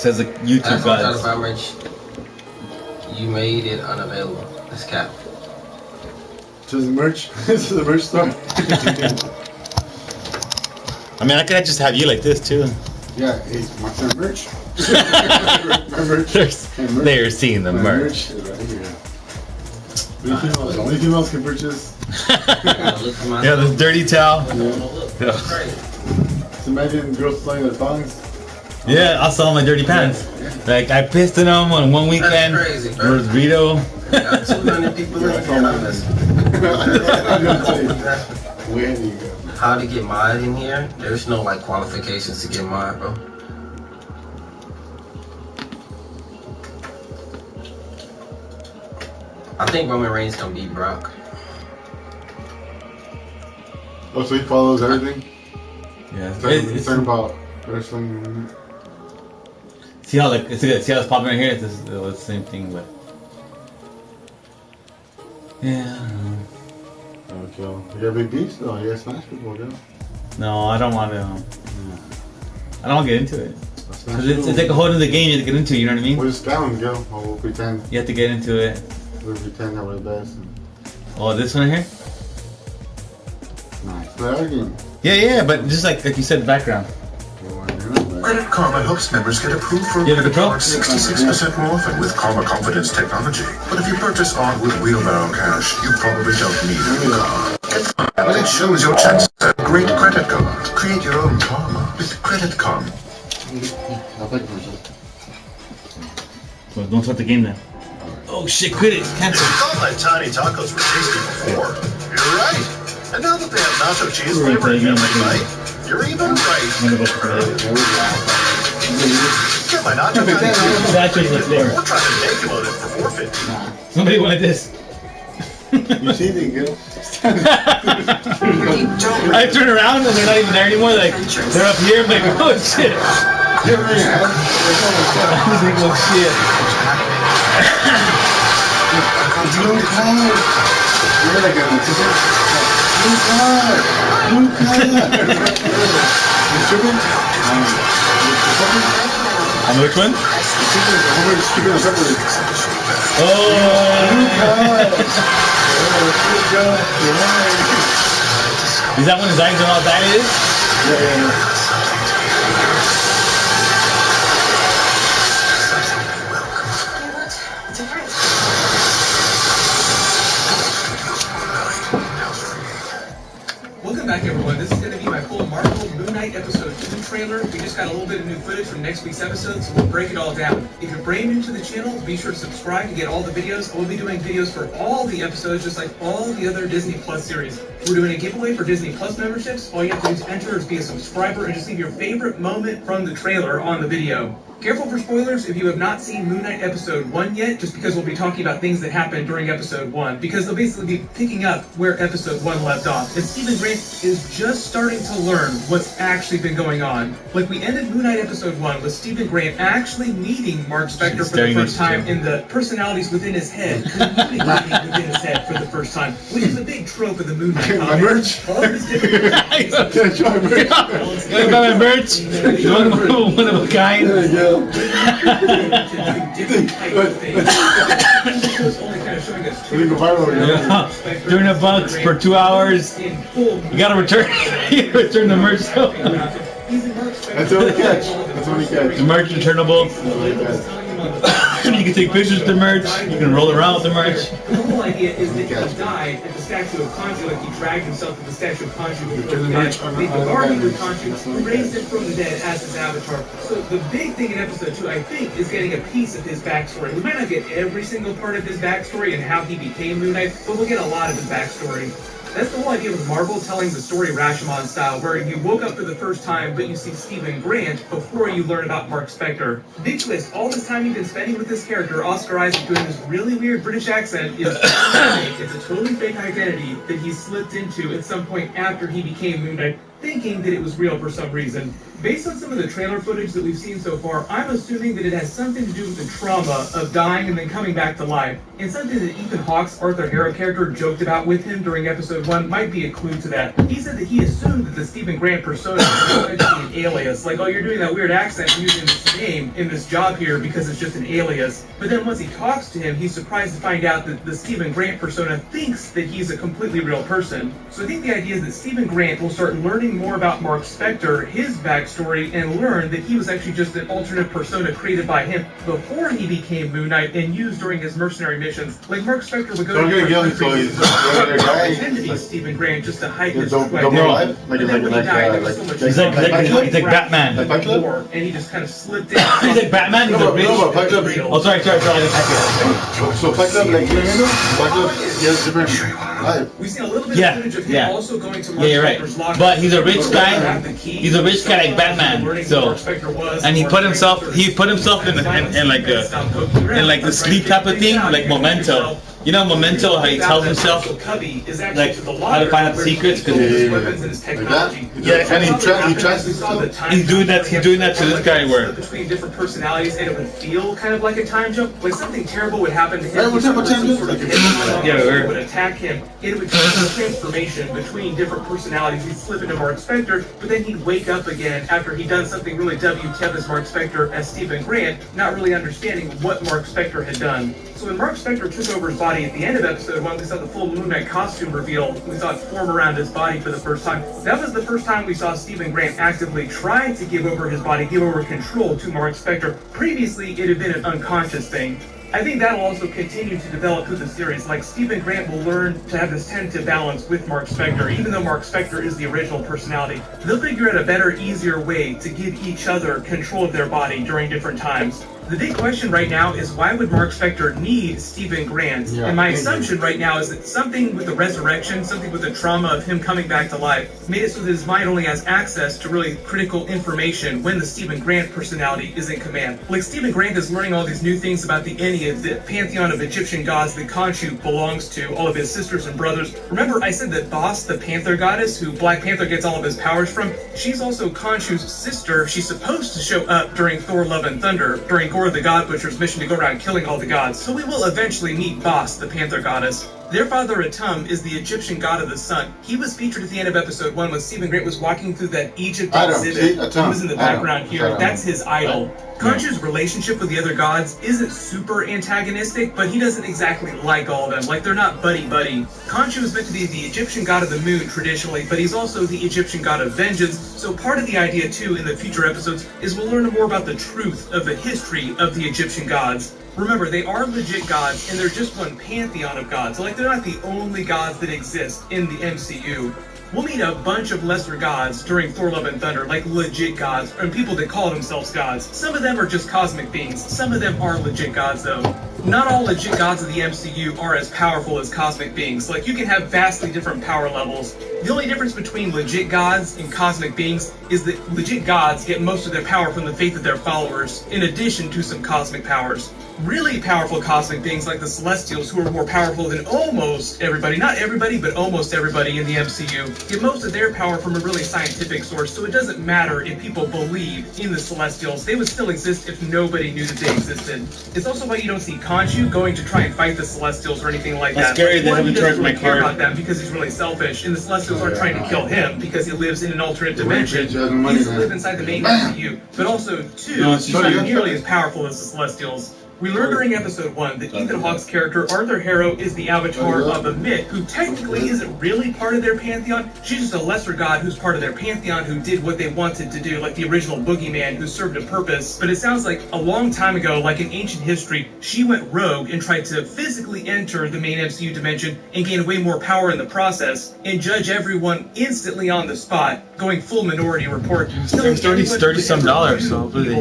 Says the YouTube gods. Buy merch. You made it unavailable. That's cap. To the merch? To the merch store? I mean, I could just have you like this too. Yeah, hey, my merch. My merch. They're seeing the merch. Right here. Only females can purchase. Yeah, this dirty towel. Yeah. So imagine girls selling their thongs. Yeah, I'll sell my dirty pants. Like, I pissed in them on one weekend. That's crazy, bro. Rito. Got 200 people in here. Where do you go? How to get mod in here? There's no like qualifications to get mod, bro. I think Roman Reigns gonna beat Brock. Oh, so he follows everything? Yeah. It's talking about wrestling. See how like see how it's popping right here? It's the same thing, but yeah. Okay. You got big beefs though. You got smash people, girl. No, I don't want to. I don't want to get into it. Cause it's like a whole other game you have to get into. You know what I mean? We'll just spam, girl. Or we'll pretend. You have to get into it. We'll pretend that we're the best. Oh, this one here? Nice. Play our game. Yeah, but just like you said, background. Credit Karma helps members get approved for You have a credit control? cards 66% more often with Karma Confidence technology. But if you purchase on with wheelbarrow cash, you probably don't need a card. But it shows your chances at a great credit card. Create your own karma with Credit Karma. Well, don't start the game then. Oh shit, quit it. Cancel. Thought my tiny tacos were tasty before. You're right. And now that they have nacho cheese flavor in every bite, you're even right. Get my nacho cheese. That's just the flavor. We're trying to make you out it for $4.50. Somebody wanted this. You see the girl? I turn around and they're not even there anymore. Like they're up here. I'm like, oh shit. I'm like, oh shit. Blue card. You're like a blue card. Blue card. On which one? Oh. Is that when his eyes are all dilated? Yeah. Welcome back, everyone. This is going to be my full Marvel Moon Knight episode 2 trailer. We just got a little bit of new footage from next week's episode, so we'll break it all down. If you're brand new to the channel, be sure to subscribe to get all the videos. We'll be doing videos for all the episodes, just like all the other Disney Plus series. We're doing a giveaway for Disney Plus memberships. All you have to do is enter is be a subscriber and just leave your favorite moment from the trailer on the video. Careful for spoilers if you have not seen Moon Knight episode 1 yet, just because we'll be talking about things that happened during episode 1, because they'll basically be picking up where episode 1 left off. And Stephen Grant is just starting to learn what's actually been going on. Like, we ended Moon Knight episode 1 with Stephen Grant actually meeting Mark Spector for the first time, and the personalities within his head communicating within his head for the first time, which is a big trope of the Moon Knight My merch. All of his different Can I try my merch? Wanna buy my merch? One of a kind? There you go. Doing $1 for 2 hours. You gotta return. You gotta return the merch. That's the only catch. The merch returnable. You can take pictures with the merch. You can roll around with the merch. The whole idea is that he died at the statue of Khonshu, like he dragged himself to the statue of Khonshu before the dead. Made the bargain with Khonshu, who raised him from the dead as his avatar. So the big thing in episode 2, I think, is getting a piece of his backstory. We might not get every single part of his backstory and how he became Moon Knight, but we'll get a lot of his backstory. That's the whole idea with Marvel telling the story Rashomon style, where you woke up for the first time, but you see Stephen Grant before you learn about Mark Spector. Big twist, all this time you've been spending with this character, Oscar Isaac, doing this really weird British accent, is it's a totally fake identity that he slipped into at some point after he became Moon Knight. thinking that it was real for some reason. Based on some of the trailer footage that we've seen so far, I'm assuming that it has something to do with the trauma of dying and then coming back to life. And something that Ethan Hawke's Arthur Harrow character joked about with him during episode 1 might be a clue to that. He said that he assumed that the Stephen Grant persona was going to be an alias. Like, oh, you're doing that weird accent using this name in this job here because it's just an alias. But then once he talks to him, he's surprised to find out that the Stephen Grant persona thinks that he's a completely real person. So I think the idea is that Stephen Grant will start learning more about Mark Spector, his backstory, and learn that he was actually just an alternate persona created by him before he became Moon Knight and used during his mercenary missions. Like Mark Spector would go to different countries pretend to be Stephen Grant just to hide his true identity. But then when he died, there was so much he's like Batman. And he just kind of slipped in. He's like Batman. He's a rich. Oh, sorry. So Fight Club, like, you know, Fight Club, he has different life. We've seen a little bit of footage of him also going to Mark you're right. Spector's locker. But he's a rich guy. He's a rich guy like Batman. So, and he put himself in like a sleep type of thing, like Memento. You know Memento, how he tells himself like how to find out the secrets because and he tries to. He's doing that to this guy where between different personalities and it would feel kind of like a time jump. Like something terrible would happen to him. Would attack him. It would cause a transformation between different personalities. He'd slip into Mark Spector, but then he'd wake up again after he'd done something really WTF as Mark Spector as Stephen Grant, not really understanding what Mark Spector had done. So when Mark Spector took over his body at the end of episode 1, we saw the full Moon Knight costume reveal. We saw it form around his body for the first time. That was the first time we saw Stephen Grant actively try to give over his body, give over control to Mark Spector. Previously, it had been an unconscious thing. I think that'll also continue to develop through the series. Like, Stephen Grant will learn to have this tentative balance with Mark Spector, even though Mark Spector is the original personality. They'll figure out a better, easier way to give each other control of their body during different times. The big question right now is why would Mark Spector need Stephen Grant? And my assumption right now is that something with the resurrection, something with the trauma of him coming back to life, made it so that his mind only has access to really critical information when the Stephen Grant personality is in command. Like, Stephen Grant is learning all these new things about the Ennead, the pantheon of Egyptian gods that Khonshu belongs to, all of his sisters and brothers. Remember, I said that Bos, the Panther goddess, who Black Panther gets all of his powers from, she's also Khonshu's sister. She's supposed to show up during Thor Love and Thunder, during Gore the God Butcher's mission to go around killing all the gods. So we will eventually meet Bos, the Panther goddess. Their father Atum is the Egyptian god of the sun. He was featured at the end of episode 1 when Stephen Grant was walking through that Egypt exhibit. He was in the background here. That's his idol. Khonshu's relationship with the other gods isn't super antagonistic, but he doesn't exactly like all of them. Like, they're not buddy-buddy. Khonshu is meant to be the Egyptian god of the moon traditionally, but he's also the Egyptian god of vengeance. So part of the idea, too, in the future episodes is we'll learn more about the truth of the history of the Egyptian gods. Remember, they are legit gods, and they're just one pantheon of gods. Like, they're not the only gods that exist in the MCU. We'll meet a bunch of lesser gods during Thor Love and Thunder, like legit gods, and people that call themselves gods. Some of them are just cosmic beings. Some of them are legit gods, though. Not all legit gods of the MCU are as powerful as cosmic beings. Like, you can have vastly different power levels. The only difference between legit gods and cosmic beings is that legit gods get most of their power from the faith of their followers, in addition to some cosmic powers. Really powerful cosmic beings like the Celestials, who are more powerful than almost everybody, not everybody, but almost everybody in the MCU, get most of their power from a really scientific source, so it doesn't matter if people believe in the Celestials. They would still exist if nobody knew that they existed. It's also why you don't see Khonshu going to try and fight the Celestials or anything like that. That's scary, they haven't charged my card. About them because he's really selfish, and the Celestials aren't trying to kill him because he lives in an alternate dimension. He doesn't live inside the main MCU, but also, too, he's not nearly as powerful as the Celestials. We learned during episode 1 that Ethan Hawke's character, Arthur Harrow, is the avatar of Amit, who technically isn't really part of their pantheon. She's just a lesser god who's part of their pantheon, who did what they wanted to do, like the original boogeyman who served a purpose. But it sounds like a long time ago, like in ancient history, she went rogue and tried to physically enter the main MCU dimension and gain way more power in the process, and judge everyone instantly on the spot, going full Minority Report. $30-some, so hopefully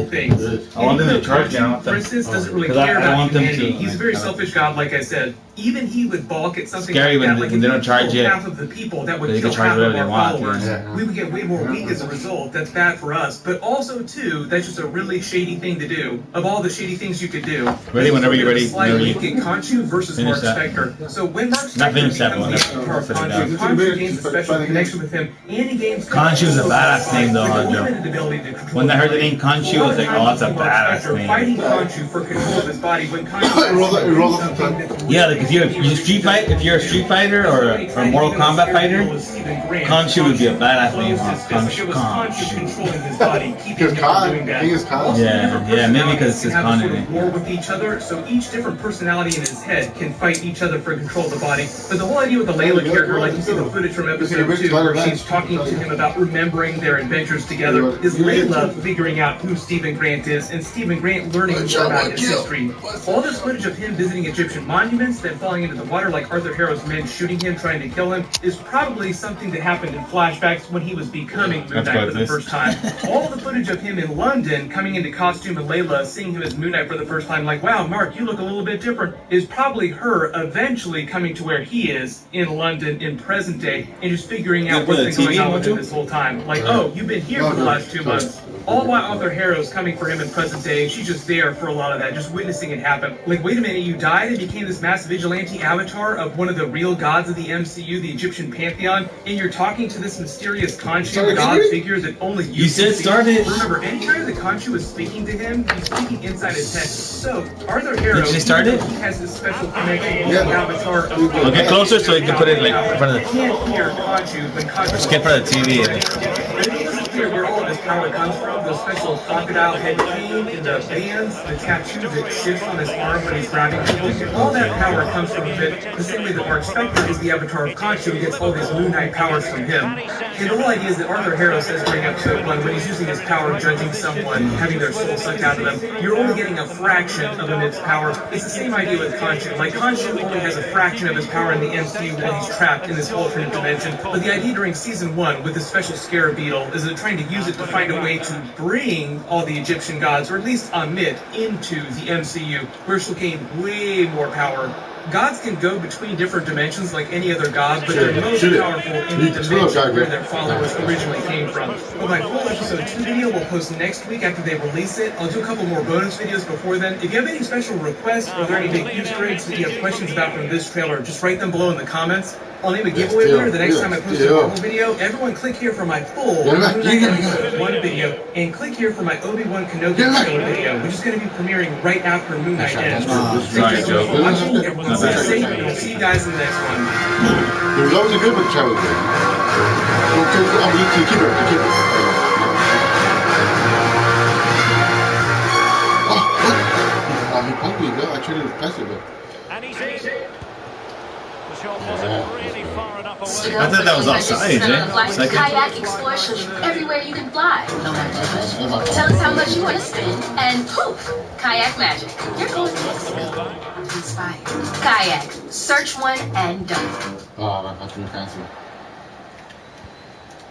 I want them to charge now. For instance, doesn't really care about humanity. He's a very selfish god, like I said. even he would balk at something scary like that. when they don't charge you. Half of the people that would They kill can charge half of whatever our they want, followers. yeah. We would get way more weak as a result. That's bad for us. But also, too, that's just a really shady thing to do. Of all the shady things you could do. Ready whenever you're ready. Slight week in Khonshu versus Mark that. Spector. So when Mark Spector Not finish that becomes one. the part of Put it Khonshu, down. Khonshu gains a special connection with him, and he gains Khonshu's a badass name, though, Joe. When I heard the name Khonshu, I was like, oh, that's a badass name. Fighting Khonshu for control of his body when Khonshu Yeah, like if you're a Street Fighter or a Mortal Kombat fighter, Khonshu would be a badass name. Khonshu. controlling his body, keeping Because him Khan, from doing that. he is Khan. Also, Yeah, different yeah, maybe personalities because it's his can have Khan a sort in of it. war with each other, so each different personality in his head can fight each other for control of the body. But the whole idea with the Layla character, like you see the footage from episode 2, where she's talking to him about remembering their adventures together, is Layla figuring out who Stephen Grant is, and Stephen Grant learning more about his history. All this footage of him visiting Egyptian monuments, then falling into the water like Arthur Harrow's men shooting him, trying to kill him, is probably something that happened in flashbacks when he was becoming Moon Knight for the first time. All the footage of him in London, coming into costume and Layla, seeing him as Moon Knight for the first time, like, wow, Mark, you look a little bit different, is probably her eventually coming to where he is in London in present day and just figuring out what's been going on with him this whole time. Like, oh, you've been here for the last 2 months. All while Arthur Harrow's coming for him in present day, she's just there for a lot of that, just witnessing it happen. Like, wait a minute, you died and became this mass vigilante avatar of one of the real gods of the MCU, the Egyptian pantheon, and you're talking to this mysterious Khonshu god figure that only you said see. started. Remember, anytime that Khonshu is speaking to him, he's speaking inside his head. So, Arthur Harrow, Did she start it? he has this special connection with the avatar of Well, get closer so you can put it like in front of the. can't hear Khonshu when Khonshu Just get in front of the TV. It's clear where all of this power comes from. The special crocodile head cane in the bands, the tattoo that shifts on his arm when he's grabbing people. All that power comes from it. The same way that Mark Spector is the avatar of Khonshu and gets all these Moon Knight powers from him. And the whole idea is that Arthur Harrow says during episode 1, when he's using his power judging someone, having their soul sucked out of them, you're only getting a fraction of immense power. It's the same idea with Khonshu. Like, Khonshu only has a fraction of his power in the MCU while he's trapped in this alternate dimension. But the idea during season 1 with the special scarab beetle is that trying to use it to find a way to bring all the Egyptian gods, or at least Amit, into the MCU, where she'll gain way more power. Gods can go between different dimensions like any other god, but they're most powerful in the dimension where their followers originally came from. But my full episode 2 video will post next week after they release it. I'll do a couple more bonus videos before then. If you have any special requests or there are any big Easter eggs that you have questions about from this trailer, just write them below in the comments. I'll name a giveaway winner the next time I post a Marvel video. Everyone click here for my full Moon Knight episode 1 video, and click here for my Obi-Wan Kenobi trailer video, which is going to be premiering right after Moon Knight ends. Thank you so much for watching. Everyone stay safe, and I'll see you guys in the next one. There was always a good book travel thing. To keep it. Oh, what? He punked me, though. I traded his plastic, but. And he's in. The shot wasn't really far enough away. I thought that was offside, eh? Kayak Explorer shows you everywhere you can fly. No matter what. Tell us how much you want to spend, and poof, kayak magic. You're going to inspire. Kayak. Search one and done. Oh, man, that's really fancy.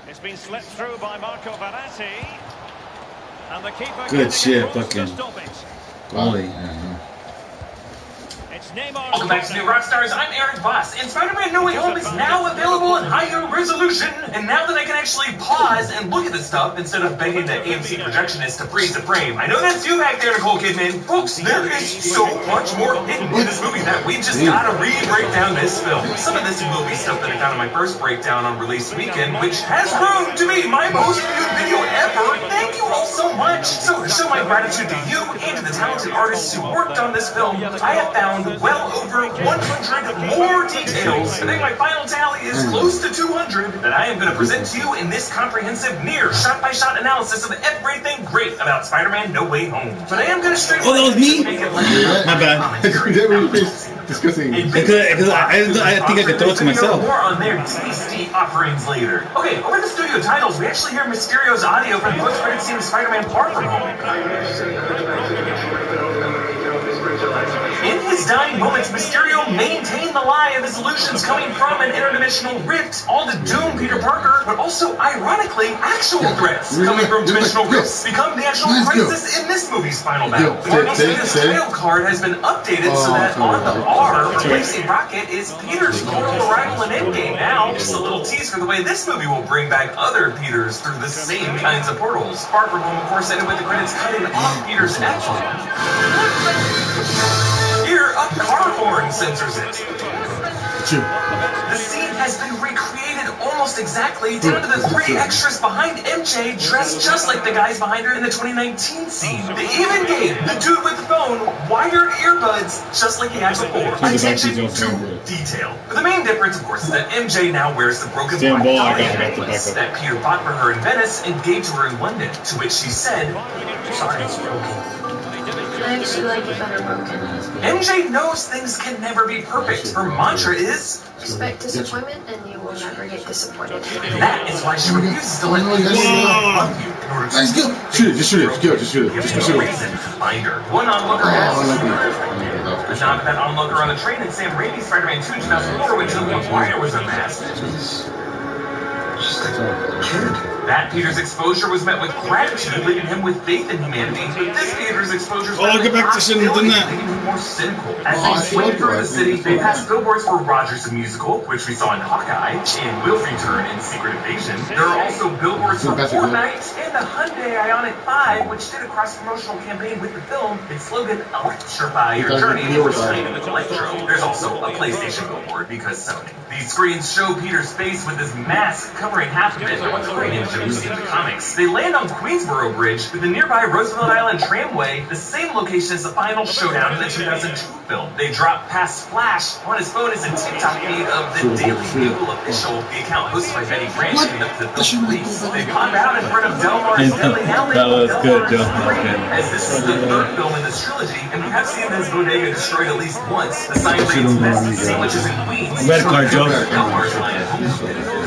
It's been slipped through by Marco Verratti. And the keeper Good shit, to fucking. stop it. Golly. It's Neymar. Welcome back to New Rockstars. I'm Eric Voss, and Spider-Man No Way Home is now available in higher resolution. And now that I can actually pause and look at the stuff instead of begging the AMC projectionist to freeze the frame. I know that's you back there, Nicole Kidman. Folks, there is so much more hidden in this movie that we just gotta re-break down this film. Some of this will be stuff that I found in my first breakdown on release weekend, which has grown to be my most viewed video ever. Thank you all so much. So to show my gratitude to you and to the talented artists who worked on this film, I have found well over 100 more details. I think my final tally is close to 200 that I am going to present to you in this comprehensive, near shot-by-shot analysis of everything great about Spider-Man No Way Home. But I am going to straight Oh, that was me? make it My bad. Disgusting. Because I think I could throw it to myself. More on their tasty offerings later. Okay, over the studio titles, we actually hear Mysterio's audio from the post-credit scene of Spider-Man Far From Home. In his dying moments, Mysterio maintains the lie of his illusions coming from an interdimensional rift, all to doom Peter Parker, but also, ironically, actual threats coming from dimensional rifts become the actual crisis in this movie's final battle. Marvel's latest title card has been updated so that on the R, replacing Rocket is Peter's total arrival in Endgame. Now, just a little tease for the way this movie will bring back other Peters through the same kinds of portals. Far From Home, of course, ended with the credits cutting off Peter's F-bomb. Here, a car horn censors it. The scene has been recreated almost exactly down to the 3 extras behind MJ dressed just like the guys behind her in the 2019 scene. They even gave the dude with the phone wired earbuds just like he had before. Attention to detail. But the main difference, of course, is that MJ now wears the broken black diamond necklace that Peter bought for her in Venice and gave to her in London, to which she said, "Sorry, it's broken." I actually like it better broken. MJ knows things can never be perfect. Her mantra is, expect disappointment and you will never get disappointed. That is why she refuses to let people love you in order to shoot it, just shoot it, just shoot it. There's no reason to find her. One onlooker has the nod of that onlooker on the train in Sam Raimi's Spider-Man 2 2004 when Tobey Maguire was unmasked. That Peter's exposure was met with gratitude, leaving him with faith in humanity. But this Peter's exposure get back to shouldn't have done that. making him more cynical. As they swing through the city, they pass billboards for Rogers the Musical, which we saw in Hawkeye, and will return in Secret Invasion. There are also billboards for Fortnite and the Hyundai Ioniq 5, which did a cross-promotional campaign with the film. Its slogan, "Electrify Your Journey," was kind of electro. There's also a PlayStation billboard because Sony. These screens show Peter's face with his mask covering half of it, like the Radiant Jones in the comics. They land on Queensboro Bridge with the nearby Roosevelt Island Tramway, the same location as the final showdown in the 2002 film. They drop past Flash. On his phone is a TikTok feed of the Daily Bugle Official, the account hosted by Betty Grant and the film police. They pop out in front of Delmar's Deli. Now they That was good, Joe. as this is the third film in this trilogy, and we have seen this bodega destroyed at least once. The sign reads "Best Sandwiches in Queens." Red card, Joe. Delmar's line at home.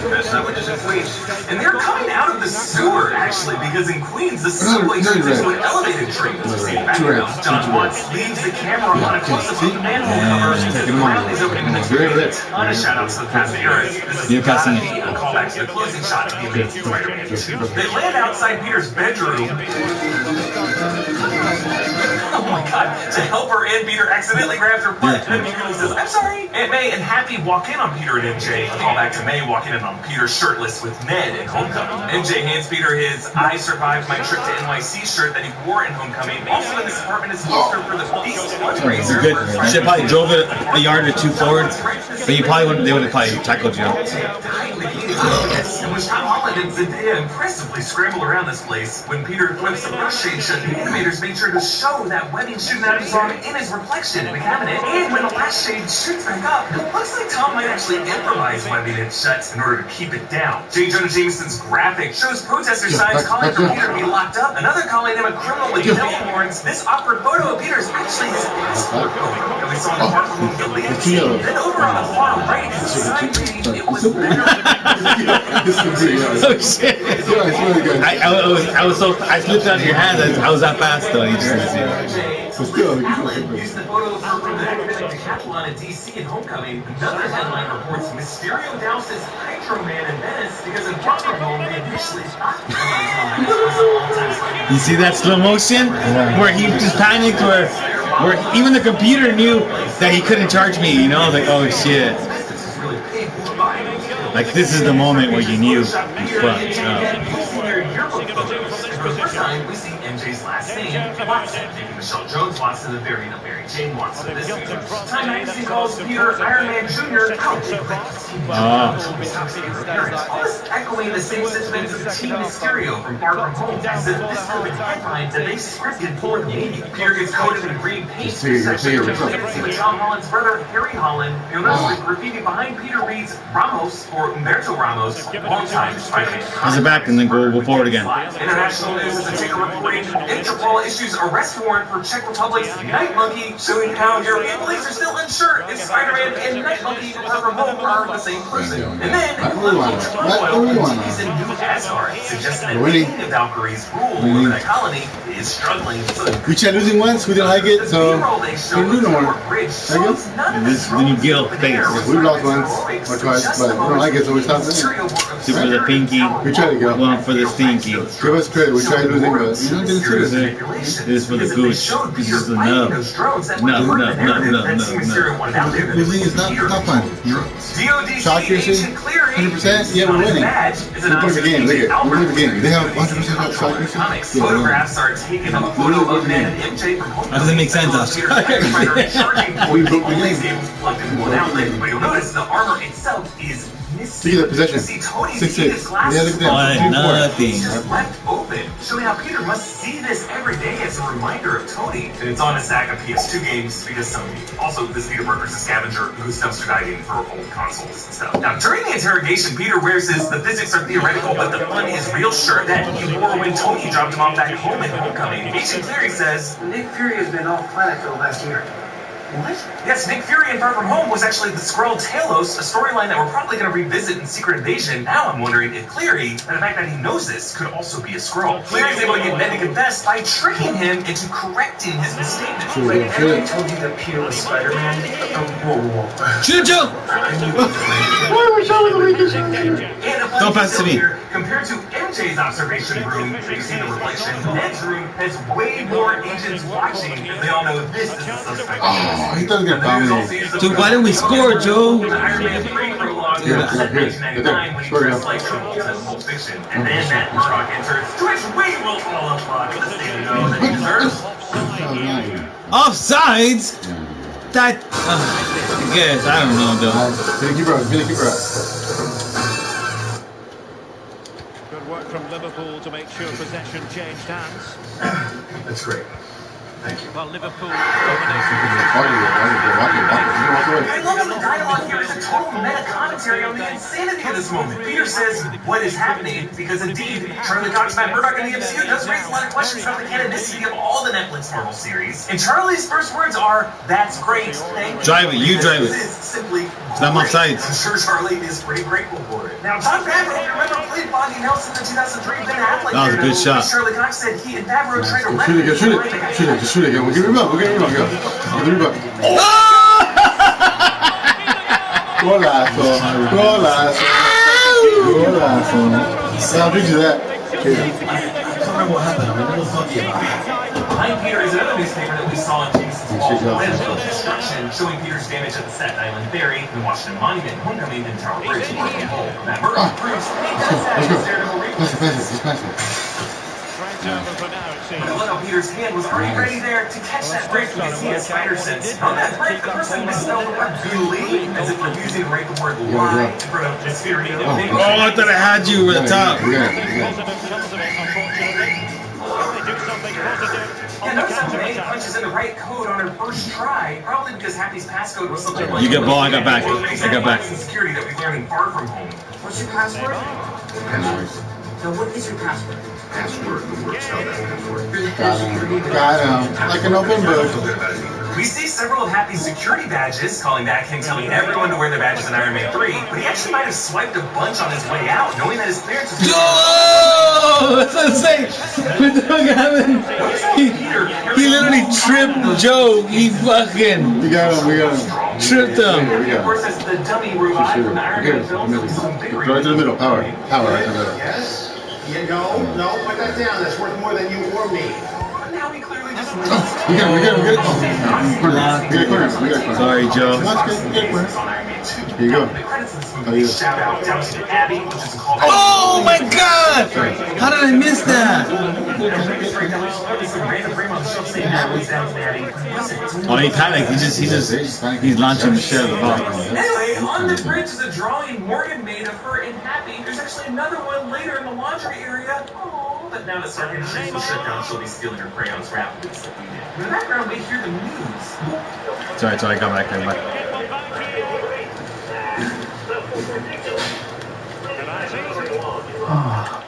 Best sandwiches in Queens. And they're coming out of the sewer, actually, because in Queens, the subway turns into an elevated train. As we see in the background, John Watts leaves the camera on a close-up of the manhole cover as the ground is opening in the train. A ton of shout-outs to the past eras. This is gotta be a callback to the closing shot of the Amazing Spider-Man 2. They land outside Peter's bedroom. Oh my god, to help her, and Peter accidentally grabs her butt, and Peter says, "I'm sorry." Aunt May and Happy walk in on Peter and MJ. A callback to May walking in on Peter shirtless with Ned in Homecoming. MJ hands Peter his "I survived my trip to NYC" shirt that he wore in Homecoming. Also in this apartment is a poster for the Feast fundraiser. Good. Should probably drove it a yard or two forward, but you probably wouldn't. They would have probably tackled you. In which Tom Holland and Zendaya impressively scramble around this place. When Peter flips the brush shade shut, the animators make sure to show that webbing shooting out of his arm in his reflection in the cabinet. And when the last shade shoots back up, it looks like Tom might actually improvise webbing it shut in order to keep it down. J. Jonah Jameson's graphic shows protester signs calling for Peter to be locked up, another calling him a criminal with devil horns. This awkward photo of Peter is actually his passport photo that we saw in the Far From Home deleted scene. Then over on the far right is a sign reading, "It was better." Oh shit! I was so I slipped out of your hand. I was that fast though. You just didn't see it. Using the photo from the academic decathlon at DC in Homecoming, another headline reports Mysterio douses Hydro Man in Venice because in Far From Home they initially thought You see that slow motion where he just panicked, where even the computer knew that he couldn't charge me. You know, I was like, oh shit! Like this is the moment where you knew you fucked up. For the first time, we see MJ's last name, Watson, making Michelle Jones Watson a variant of Mary Jane Watson. This year, Time Magazine calls Peter Iron Man Jr. Almost echoing the same sentiments of Team Mysterio from Far From Home, as if this could be the headline that they scripted for the media. Peter gets coated in green paint. Section with Tom Holland's brother, Harry Holland. You'll notice the graffiti behind Peter reads Ramos, or Humberto Ramos, longtime Spider-Man. How's it back and then go forward again. International news is a ticker reporting Interpol issues arrest warrant for Czech Republic's Night Monkey, showing how European police are still unsure if Spider-Man and Night Monkey from home are the same person. And then, political turmoil continues in New Asgard, suggesting that the king of Valkyrie's rule over that colony is struggling. We tried losing once, we didn't like it, so we didn't do no more. Then you get off the face. We lost once or twice, but we don't like it, so we stopped doing it. Two for the pinky, We tried to go. one for the stinky. Give us credit, we tried losing, but you know, didn't see it. This is for the gooch. This is the nub. No. Losing is not fun. Shot accuracy, 100%, yeah, we're winning. We're playing the game, look at it. We're playing the game. They have 100% shot accuracy. Photographs are taken of a photo of Ned and MJ from home. That doesn't make sense, Oscar. We broke the game. But you'll notice the armor itself is Speaking of possession, 6-6. Yeah, look at that. Nothing. Just left open, showing how Peter must see this every day as a reminder of Tony. And it's on a stack of PS2 games because Sony. Also, this Peter Parker's a scavenger who's dumpster diving for old consoles and stuff. Now, during the interrogation, Peter wears his "the physics are theoretical, but the fun is real" shirt that he wore when Tony dropped him off back home in Homecoming. Agent Cleary says, Nick Fury has been off planet for the last year. What? Yes, Nick Fury in Far From Home was actually the Skrull Talos, a storyline that we're probably going to revisit in Secret Invasion. Now I'm wondering if Cleary, and the fact that he knows this, could also be a Skrull. Cleary's able to get Ned to confess by tricking him into correcting his misstatement. Wait, Eddie told you that Peter was Spider-Man? Whoa. Shoot, Joe! Why are we showing the weakest? Don't pass to me. Compared to MJ's observation room, you see the reflection, Ned's room has way more agents watching, because they all know this is the suspect. Oh, he doesn't get dominated. So why didn't we score, Joe? Iron Man 3 prologue in 1999 when he dressed like Travolta in Pulp Fiction. And then Matt Murdock enters, to which we will all applaud for the standing O that he deserves. Offsides? That, I guess, I don't know, though. Keep her up. Good work from Liverpool to make sure possession changed hands. That's great. Thank you. Well, Liverpool I love how the dialogue here is a total meta commentary on the insanity of this moment. Peter says, what is happening? Because indeed, Charlie Cox, Matt Murdock in the MCU does raise a lot of questions about the canonicity of all the Netflix Marvel series. And Charlie's first words are, that's great, thank you. Drive it, you drive it. This is simply I'm offside. I'm sure Charlie is pretty grateful for it. Now, John Favreau, you remember, played Bonnie Nelson in the 2003 Ben Affleck. That was a good shot. Charlie Cox said he and Favreau tried to Shoot it again. We'll give him up. Go. Give him up. Golazo. I'll do that. I don't remember what happened. I'm a little foggy about it. Behind Peter is another newspaper that we saw in Jameson's wall. Landfill destruction, showing Peter's damage at the Staten Island Ferry, the Washington Monument, Homecoming, and Tower Bridge. Matt Murdock proves he does have his there to Pass it. I love how Peter's hand was already ready there to catch that break because he has spider sense. On that break, the person misspelled the word "glee" as if refusing to write the word "lie" in front of Miss Fury. Oh, I thought I had you over the top. Yeah, notice how May punches in the right code on her first try, probably because Happy's passcode was something like... You get ball, I got back. Security that we learned in Far From Home. What's your password? So what is your password? Password, the word spelled as password. Got him. Like an open book. We see several of Happy's security badges, calling back him telling everyone to wear their badges in Iron Man 3, but he actually might have swiped a bunch on his way out, knowing that his clearance was... Oh! That's what I'm saying. He literally tripped Joe. He fucking... We got him. Tripped him. Of course, that's the dummy robot from the Iron Man film, so he's some big Right to the middle. Power right to the middle. Yes? No, put that down. That's worth more than you or me. Now he clearly just... We got it. Sorry, Joe. Here you go. Shout out down to Abby, which is called... Oh my God! How did I miss that? Oh, he panicked. He's launching the shit at the bottom. Anyway, on the bridge is a drawing Morgan made of her in Happy. There's actually another one later in the laundry area. Oh, but now that Sergeant Shoes will shut down, she'll be stealing her crayons rapidly. In the background, we hear the news. Sorry, I got back there.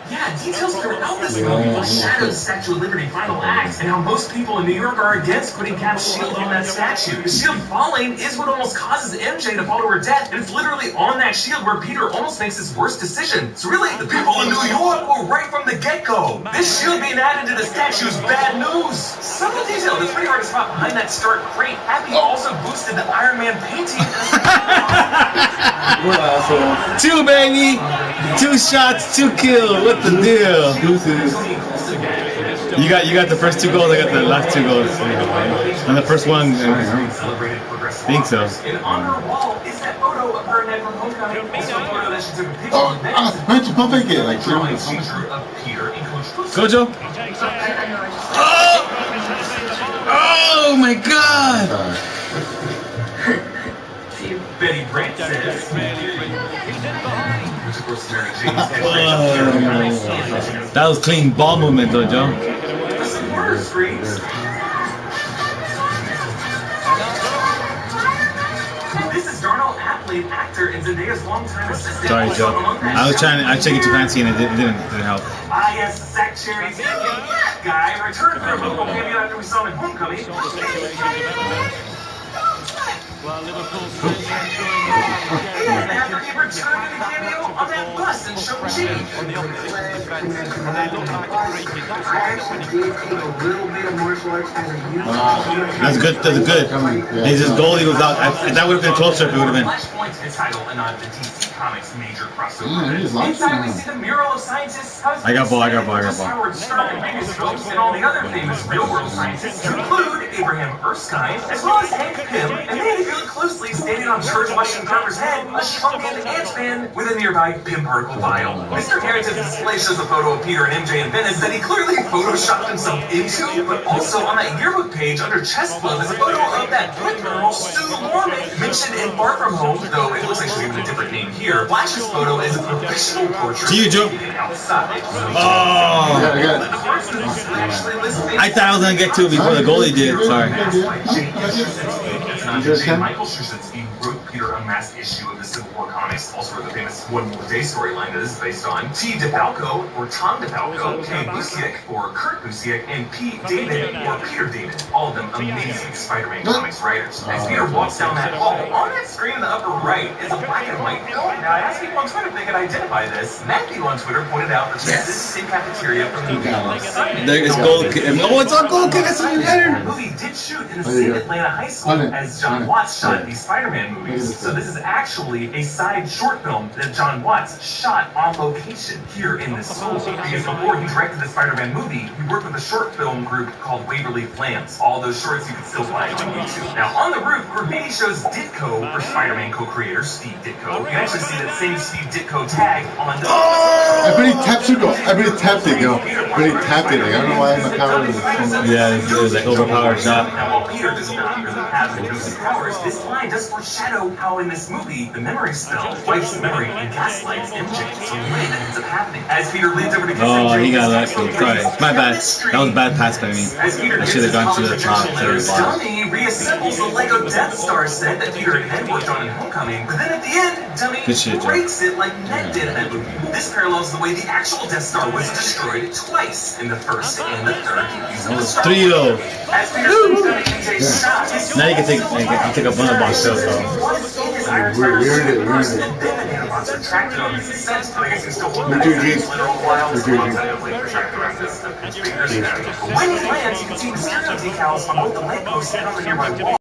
Yeah, details throughout this movie foreshadow the Statue of Liberty final act, and how most people in New York are against putting Cap's shield on that statue. The shield falling is what almost causes MJ to fall to her death, and it's literally on that shield where Peter almost makes his worst decision. So really, the people in New York were right from the get-go. This shield being added to the statue is bad news. Subtle detail that's pretty hard to spot behind that stark crate. Happy also boosted the Iron Man painting. What asshole. 2, baby! 2 shots, 2 kills. What the deal? You got the first 2 goals. I got the last 2 goals. And the first one, I think so. And on her wall is that photo of her and Ned from Homecoming. Also a photo that she took a picture Oh, of why don't you pump it again? Like, drawing she drew of Peter and Coach Gojo? Oh! Oh my God! Betty Brant says, which of course is Mary Jane's that was clean ball movement though, Joe. The supporter screams. This is Darnell Apley, actor and Zendaya's longtime assistant. Sorry, Joe. I was trying to get too fancy and it didn't help. Ah, yes, Zach Cherry's guy returned for a local cameo after we saw him in Homecoming. Well, Liverpool And after he returned to the cameo on that bus in Shang-Chi. I actually did take a little bit of martial arts as a youth. That's good. That's good. His goalie was out. That would have been closer if it would have been. Flashpoint is title and not the DC Comics major crossover. He's like Inside we see the mural of scientists. I got ball. Howard Stern and previous folks and all the other famous real-world scientists, to include Abraham Erskine, as well as Hank Pym, and then if you look closely, standing on George Washington Carver's head, a shrunken Ant-Man with a nearby Pym particle vial. Mr. Harrington's display shows a photo of Peter and MJ in Venice that he clearly photoshopped himself into, but also on that yearbook page under chest club is a photo of that good girl, Sue Lorman, mentioned in Far From Home, though it looks like she's given a different name here. Flash's photo is a professional portrait. To you, Joe. Outside. Oh! I thought I was gonna get to it before the goalie did. Sorry. Michael Straczynski wrote Peter Unmasked issue of the Civil War comics, also wrote the famous One More Day storyline that is based on. T. DeFalco, or Tom DeFalco, K. Busiek, or Kurt Busiek, and P. David, or Peter David. All of them amazing Spider-Man comics writers. As Peter walks down that hall, on that screen in the upper right is a black and white film. Now, I asked people on Twitter if they could identify this. Matthew on Twitter pointed out that this is the same cafeteria from the movie Sunday. It's Gold Kid. Oh, it's on Gold Kid. That's even better. The movie did shoot in the same Atlanta high school as John Watts shot these Spider-Man movies. So this is actually a side short film that John Watts shot on location here in this school. Because before he directed the Spider-Man movie, he worked with a short film group called Waverly Plans. All those shorts you can still find on YouTube. Now on the roof, graffiti shows Ditko for Spider-Man co-creator Steve Ditko. You can actually see that same Steve Ditko tag on the... I bet he tapped it, I bet he tapped it, yo. But he tapped it. Like, I don't know why my power is so much. Yeah, it was like overpowered shot. Now while Peter does not really have the elusive powers, this line does foreshadow how in this movie, the memory spell wipes the memory and gaslights MJ. So when that ends up happening, as Peter leans over to kiss MJ, he got lucky. Sorry, my bad. That was bad pass by me. I should have gone to the top. Dummy reassembles the Lego Death Star set that Peter and Ned worked on in Homecoming, but then at the end, Dummy breaks it like Ned did in that movie. This parallels the way the actual Death Star was destroyed twice in the first and the third using the Star Wars. 3-0. As Peter swings down MJ's shot, Now you can take a bundle box too, bro. We earned it. Retracted on this descent, but I guess he's still holding it for a while. So I'm definitely retracted around this stuff. When he lands, you can see Mysterio decals on both the lampposts and on the nearby wall.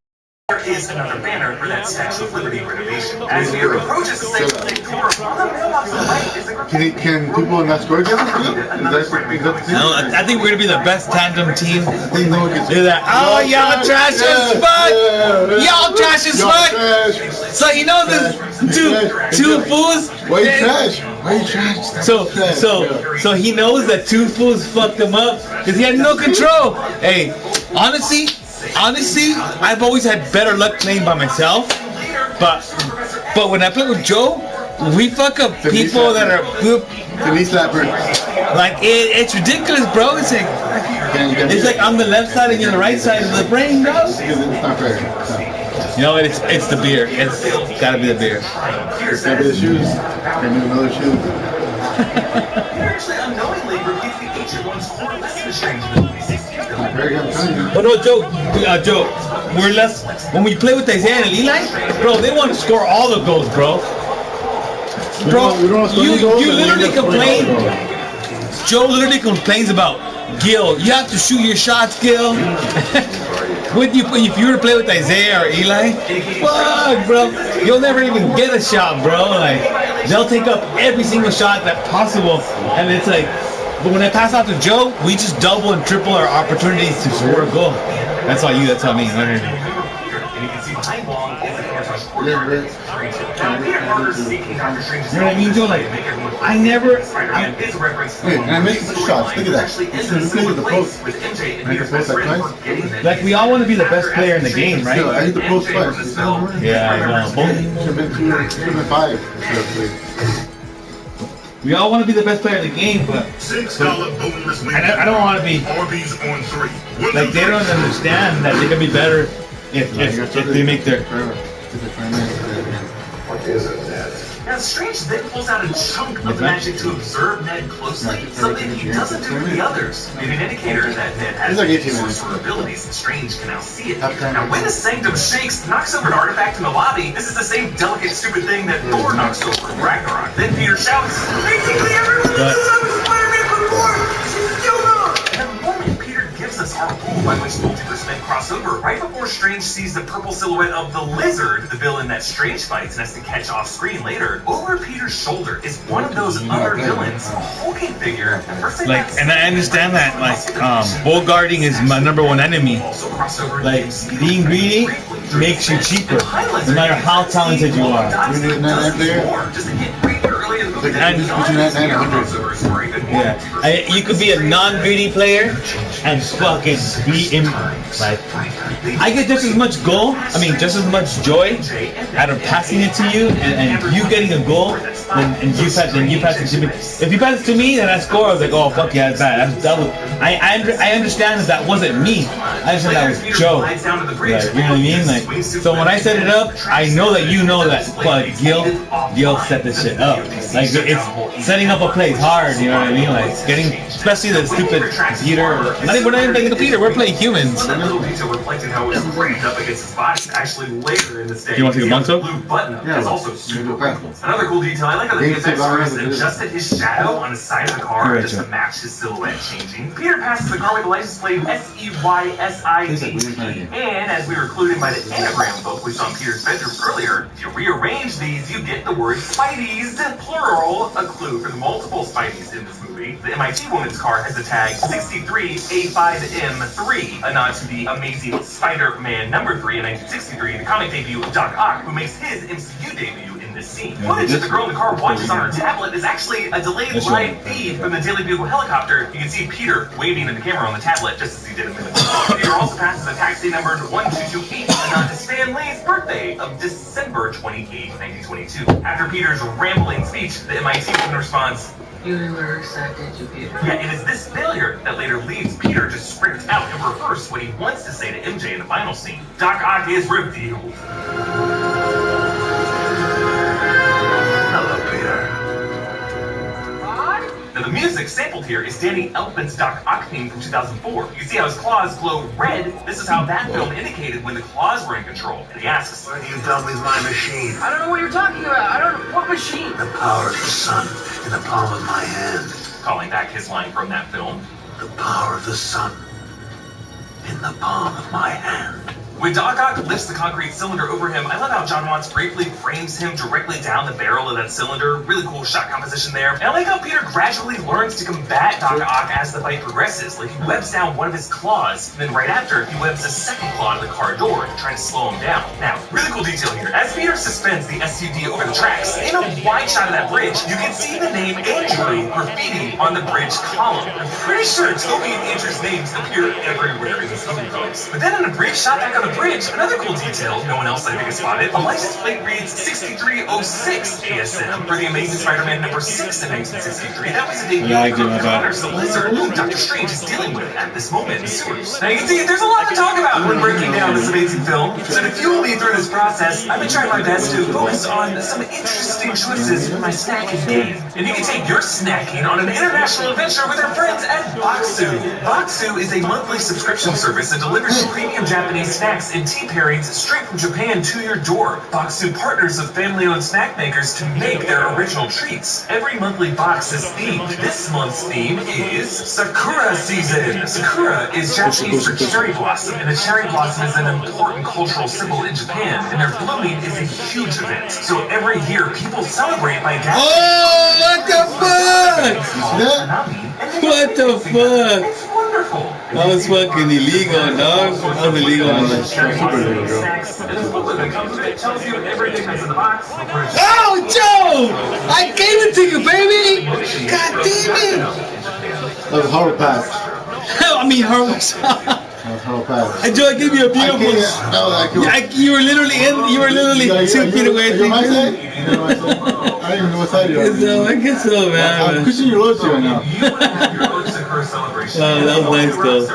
There is another banner for that Statue of Liberty renovation. As Peter approaches the same door, on the mailbox on the right is the Can people not score together? I think we're gonna be the best tandem team. They know it Do that. Oh, y'all trash as fuck. Y'all trash as fuck. So you know this two fools. Why you trash? Why you trash? So he knows that two fools fucked him up because he had no control. Hey, honestly, I've always had better luck playing by myself. But when I play with Joe, we fuck up people that are The knee slapper. like it's ridiculous, bro. It's like I'm the left side and you're the right side of the brain, bro. It's not fair. No. You know, it's the beer. It's gotta be the beer. It's gotta be the shoes. Gotta be another shoe. actually unknowingly repeats the ancient one's core lesson of Strange abilities. But no, Joe, we're less when we play with Isaiah and Eli, bro. They want to score all the goals, bro. Bro, you literally complain. Joe literally complains about Gil. You have to shoot your shots, Gil. If you were to play with Isaiah or Eli, fuck, bro, you'll never even get a shot, bro. Like they'll take up every single shot that's possible, and it's like. But when I pass out to Joe, we just double and triple our opportunities to score a goal. That's all you. That's all me. You know what I mean, Joe? Like, I never. Wait, and I missed the shots. Look at that. Look at the post. Make a post like twice. Like, we all want to be the best player in the game, right? I hit the post twice. Yeah, I know. Should have been 5. We all want to be the best player in the game, but I don't want to be. Like, they don't understand that they can be better if they make their. What is it, Ned? Now, Strange then pulls out a chunk of magic to observe Ned closely, something he doesn't do with the others. Maybe an indicator that Ned has sorcerer abilities, and Strange can now see it. Now, when the Sanctum shakes, knocks over an artifact in the lobby, this is the same delicate, stupid thing that Thor knocks over in Ragnarok. Then Peter shouts, "Basically everyone knows I was Spider-Man before! She's still not!" And the moment Peter gives us our rule by which multiverse men cross over, right before Strange sees the purple silhouette of the Lizard, the villain that Strange fights and has to catch off screen later, over Peter's shoulder is one of those other villains, a hulking figure. Like, and I understand that, like, bullguarding is my &1 enemy. Like, being greedy makes you cheaper, no matter how talented you are. Yeah, you could be a non-greedy player and fucking beat him. Like, I get just as much just as much joy out of passing it to you and you getting a goal and you pass it to me. If you pass it to me and I score, I was like, oh fuck yeah, that's bad. I understand that wasn't me. I understand that was Joe. Like, you know what I mean? Like, so when I set it up, I know that you know that Gil set this shit up. Like, it's setting up a play is hard. You know what I mean? Like, getting, especially the stupid Peter. We're not even playing the Peter. We're playing humans. You want to see the Monto? Yeah, also super cool. Another cool detail, I like how the VFX artist adjusted his shadow on the side of the car just to match his silhouette changing. Peter passes the car with the license plate SEYSID. And as we were clued in by the anagram book we saw in Peter's bedroom earlier, if you rearrange these, you get the word Spideys, plural, a clue for the multiple Spideys in this movie. The MIT woman's car has the tag 63A5M3, a nod to the Amazing Spider-Man #3 in 1963, the comic debut of Doc Ock, who makes his MCU debut in this scene. Footage that the girl in the car watches on her tablet is actually a delayed live feed from the Daily Bugle helicopter. You can see Peter waving at the camera on the tablet just as he did a minute ago. Peter also passes a taxi numbered 1228, a nod to Stan Lee's birthday of December 28, 1922. After Peter's rambling speech, the MIT woman responds, "You were accepted, you Peter." Yeah, it is this failure that later leads Peter to script out and reverse what he wants to say to MJ in the final scene. Doc Ock is revealed. Hello, Peter. Now, the music sampled here is Danny Elfman's Doc Ock theme from 2004. You can see how his claws glow red. This is how that film indicated when the claws were in control. And he asks, What have you done with my machine? I don't know what you're talking about. I don't know. What machine? The power of the sun in the palm of my hand. calling back his line from that film. The power of the sun in the palm of my hand. When Doc Ock lifts the concrete cylinder over him, I love how John Watts briefly frames him directly down the barrel of that cylinder. Really cool shot composition there. And I like how Peter gradually learns to combat Doc Ock as the fight progresses. Like, he webs down one of his claws, and then right after, he webs a second claw to the car door, trying to slow him down. Now, really cool detail here. As Peter suspends the SUV over the tracks, in a wide shot of that bridge, you can see the name Andrew graffiti on the bridge column. I'm pretty sure Toby and Andrew's names appear everywhere in this movie, folks. But then in a brief shot back on the bridge, another cool detail no one else I think has spotted, the license plate reads 6306 ASM for the Amazing Spider-Man #6 in 1963. That was a debut for Connors the Lizard, who Dr. Strange is dealing with at this moment in the sewers. Now you can see there's a lot to talk about when breaking down this amazing film. So to fuel me through this process, I've been trying my best to focus on some interesting choices for my snacking game. And you can take your snacking on an international adventure with our friends at Boxu. Boxu is a monthly subscription service that delivers premium Japanese snacks and tea pairings straight from Japan to your door. Boxu partners with family-owned snack makers to make their original treats. Every monthly box is themed. This month's theme is Sakura season. Sakura is Japanese for cherry blossom, and the cherry blossom is an important cultural symbol in Japan, and their blooming is a huge event. So every year, people celebrate by gathering. Oh, what the fuck? What the fuck? It's wonderful. That was fucking illegal, dog. That was illegal. Oh, Joe! I gave it to you, baby! God damn it! That was horror pass. I mean, horror. That was horror pass. And Joe, I gave you a beautiful. You were literally 2 feet away. Are you on my side? I don't even know what side you're on. I guess so, man. I'm pushing your loads right now. That was nice, though.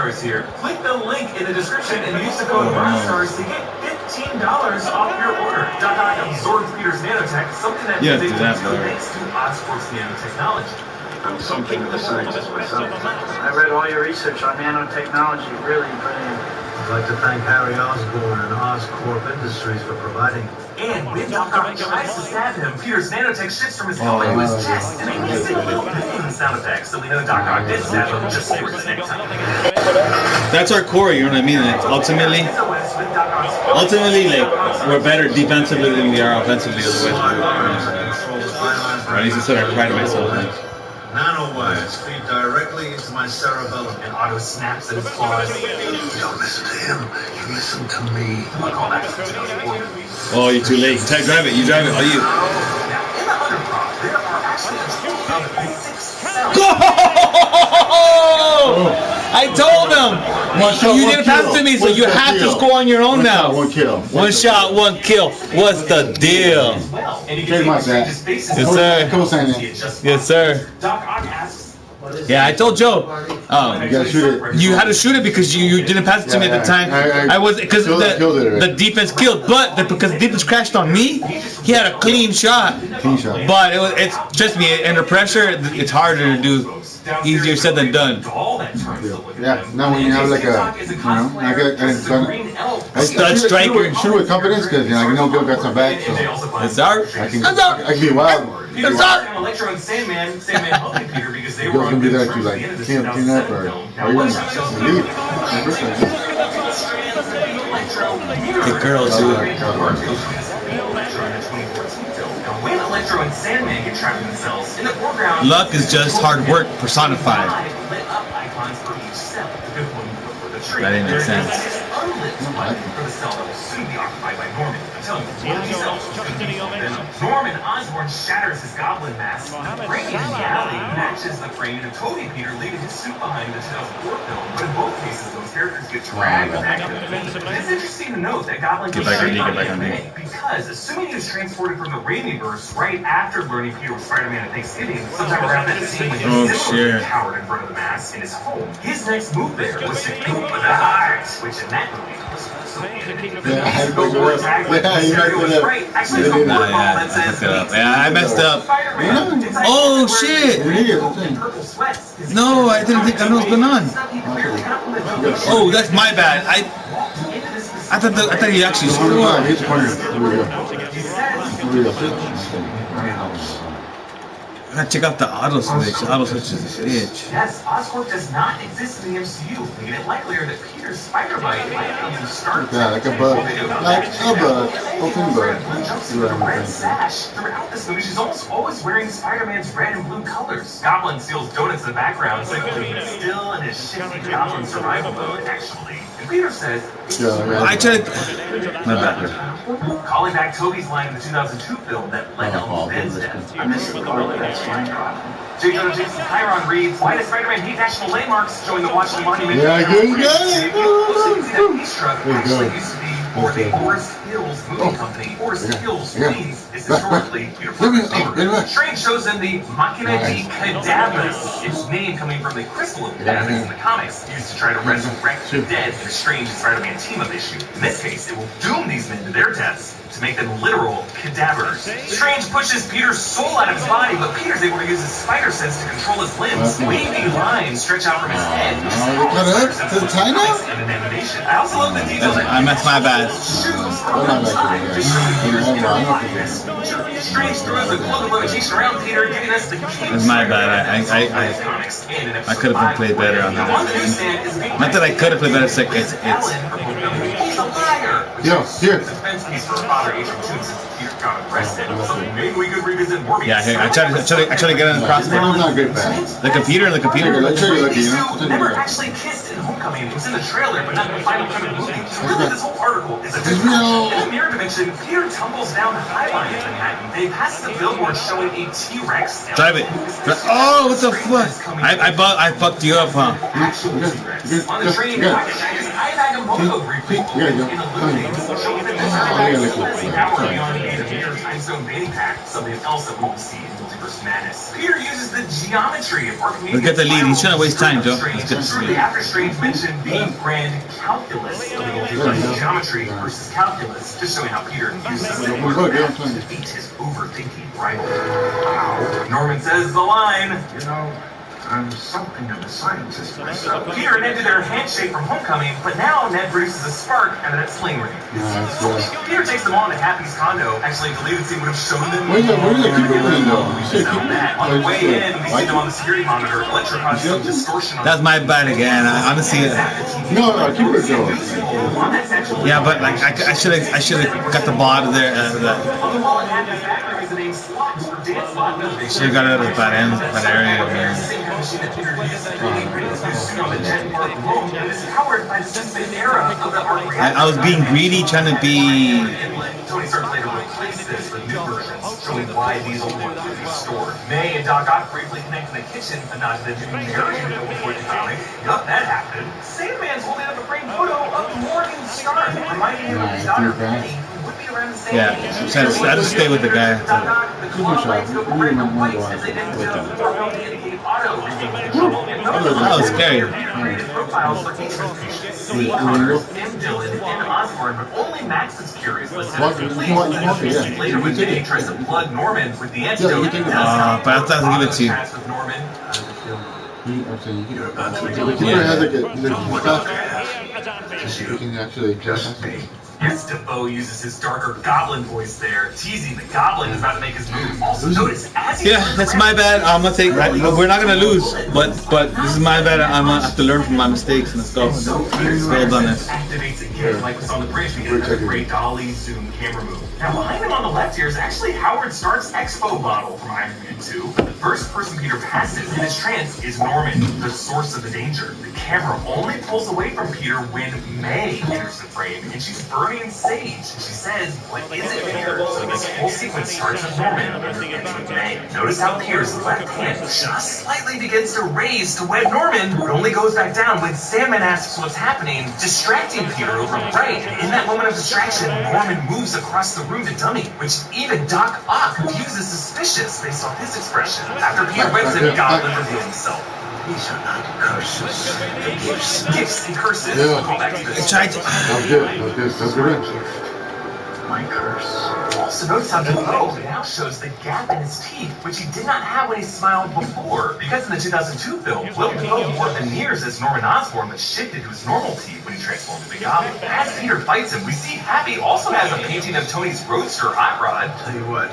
Click the link in the description and use the code ROCKSTARS to get $15 off your order. Doc absorbs Peter's nanotech, something that Yeah, is able that, to do thanks to Oscorp's nanotechnology. I'm something of a scientist myself. I read all your research on nanotechnology. Really brilliant. I'd like to thank Harry Osborne and Oscorp Industries for providing. And when Doc tries to stab him, Peter's nanotech shifts from his helmet to his chest, and they make little boom sound effects, so we know Doc did stab him, just say we're next time. That's our core, you know what I mean? Like, ultimately, like, we're better defensively than we are offensively, otherwise, or at least that's what I pride myself in. Nanowires feed directly into my cerebellum. And Otto snaps at his claws. Don't listen to him. You listen to me. Oh, you're too late. Drive it. You drive it. Are you? Now, in the underprod, there are actually a total of 6 cells. Go! I told him. You didn't pass it to me, so you have to score on your own now. One kill. One shot, one kill. What's the deal? Trademark that. Yes, sir. Yes, sir. Doc Ock asks, Yeah, I told Joe. You gotta shoot it. You had to shoot it because you didn't pass it to me at the time. I was because the defense killed, but because the defense crashed on me, he had a clean shot. Clean shot. But it's trust me, under pressure, it's harder to do. Easier said than done. Yeah. Now when you have like a, Stud striker. Shoot with confidence because I know Bill got some back. So it's our. I can be wild. It's our. Electro and Sandman helping Peter because they were Bill's gonna be there to like clean up or even leave. Good girl, dude. When Electro and Sandman get trapped in themselves, in the foreground, Luck is just hard work personified. lit up icons for each cell. The fifth one for the tree. That didn't make sense. Unlit one for the cell that will soon be occupied by Norman. I'm telling you, one of these cells was going to be Venom. Norman Osborn shatters his goblin mask. The frame in the alley matches the frame of Toby Peter leaving his suit behind in the 2004 film. But in both cases, those characters get dragged back to the film. It's interesting to note that Goblin Get back on me. because assuming he was transported from the Raimiverse right after learning Peter was Spider-Man at Thanksgiving, sometime around that scene when he similarly cowered in front of the mask in his home, his next move there was to go for the heart, which in that movie was also I messed up. Oh shit! No, I didn't think I know what's going on. Oh, that's my bad. I thought he actually scored. I gotta check out the auto switch. Auto switch is a bitch. Yes, Oscorp does not exist in the MCU, making it likelier that Peter's spider bite might have been started. Yeah, like a bug. Like a bug. Open bug. With a red sash. Throughout this movie, she's almost always wearing Spider-Man's red and blue colors. Goblin steals donuts in the background, signaling he's still in his shifty goblin survival mode, actually. And Peter says, I tried. My bad. Calling back Toby's line in the 2002 film that led to Ben's death. I miss the part that's fine. J. Jonah Jameson Chiron reads, why does Spider-Man hate national landmarks showing the Washington Monument? Yeah, good guy. This truck actually used to be for the Forest Hills Movie Company, or Hills Queens, is historically Peter Parker's neighborhood. Strange shows him the Machina de Cadavus, its name coming from the crystal of cadavers in the comics, used to try to resurrect the dead in a Strange Spider-Man team-up issue. In this case, it will doom these men to their deaths to make them literal cadavers. Strange pushes Peter's soul out of his body, but Peter's able to use his spider sense to control his limbs. Wavy lines stretch out from his head. To the tie now? I also love the details that that's my bad. Strange throws a cloak of levitation around Peter, giving us the It's my bad. I could have played better on that. Not that I could have played better. It's He's a liar. Yo, here. Defense piece for Father H. since Peter got arrested. So maybe we could revisit Morbius. Yeah, here, I tried to get it across the not good bad. The computer. Never actually kissed in Homecoming. It was in the trailer, but not in the final cut of the movie. So really, this whole article is a It's real. In the mirror dimension, Peter tumbles down the High Line in Manhattan. They pass the billboard showing a T-Rex. Drive it. Oh, what the fuck? I fucked you up, huh? On the train, Agamotto briefly in Illuminates, showing that this power beyond the mirror time zone mating pack, something else that we will see in Multiverse Madness. Peter uses the geometry of Archimedes. Let's get the lead. You shouldn't waste time, Joe. Let's get this lead. After Strange mentioned the grand calculus of the multiverse geometry versus calculus, just showing how Peter uses it to defeat his overthinking rival. Norman says the line, You know, I'm something of a scientist myself. Peter and Ned do their handshake from Homecoming, but now Ned produces a spark and then a sling ring. Peter takes them all to Happy's condo. Actually, deleted scene would have shown them. Where's the people in though? On the way in, we see them on the security monitor. Electro causes some distortion on That's my bad again. Honestly. No, keep it going. Yeah, but like I should have got the ball out of there. On the wall at Happy's back, there is a name slot for dance slot. Should have got it out of that area, man. I was being greedy, trying to be. Tony started later to replace this with new versions, showing why these old ones would be stored. May and Doc Ock briefly connect in the kitchen, but not to the narrative that was for the comic. Yup, that happened. Sandman's holding up a framed photo of Morgan Stark, reminding him of his daughter Penny, who would be around the same age. Yeah, I just stay with the guy. Doc Ock, the club lights go red and white as they didn't know auto regain control. That was scary. Profiles for each of the patients. Connors, and Dylan, and Osborn, but only Max is curious. Later when May tries to plug Norman with the antidote, but I thought I'd give it to you. with Norman. You're about to do it. You have like you can actually just be. Yes, Defoe uses his darker goblin voice there, teasing the goblin is about to make his move. Also notice as he That's my bad. I'm gonna take. We're not gonna lose, but this is my bad. I'm gonna have to learn from my mistakes. Let's go. Well done. Activates again, like was on the bridge. We get another great dolly zoom camera move. Now behind him on the left here is actually Howard Stark's Expo model from Iron Man 2. The first person Peter passes in his trance is Norman, the source of the danger. The camera only pulls away from Peter when May enters the frame, and she's burning sage. She says, "What is it, Peter?" So this whole sequence starts with Norman and ends with May. Notice how Peter's left hand just slightly begins to raise to wed Norman, but only goes back down when Sandman asks what's happening, distracting Peter over on the right. And in that moment of distraction, Norman moves across the room to dummy, which even Doc Ock views as suspicious based on his expression. After Peter weds him, Goblin reveals himself. These are not curses, they're gifts. Gifts and curses. Yeah. Call back to this. That's good. That's good. My curse. Also notice how Defoe now shows the gap in his teeth, which he did not have when he smiled before. Because in the 2002 film, Will Defoe wore veneers as Norman Osborn that shifted to his normal teeth when he transformed into the Goblin. As Peter fights him, we see Happy also has a painting of Tony's Roadster Hot Rod. Tell you what,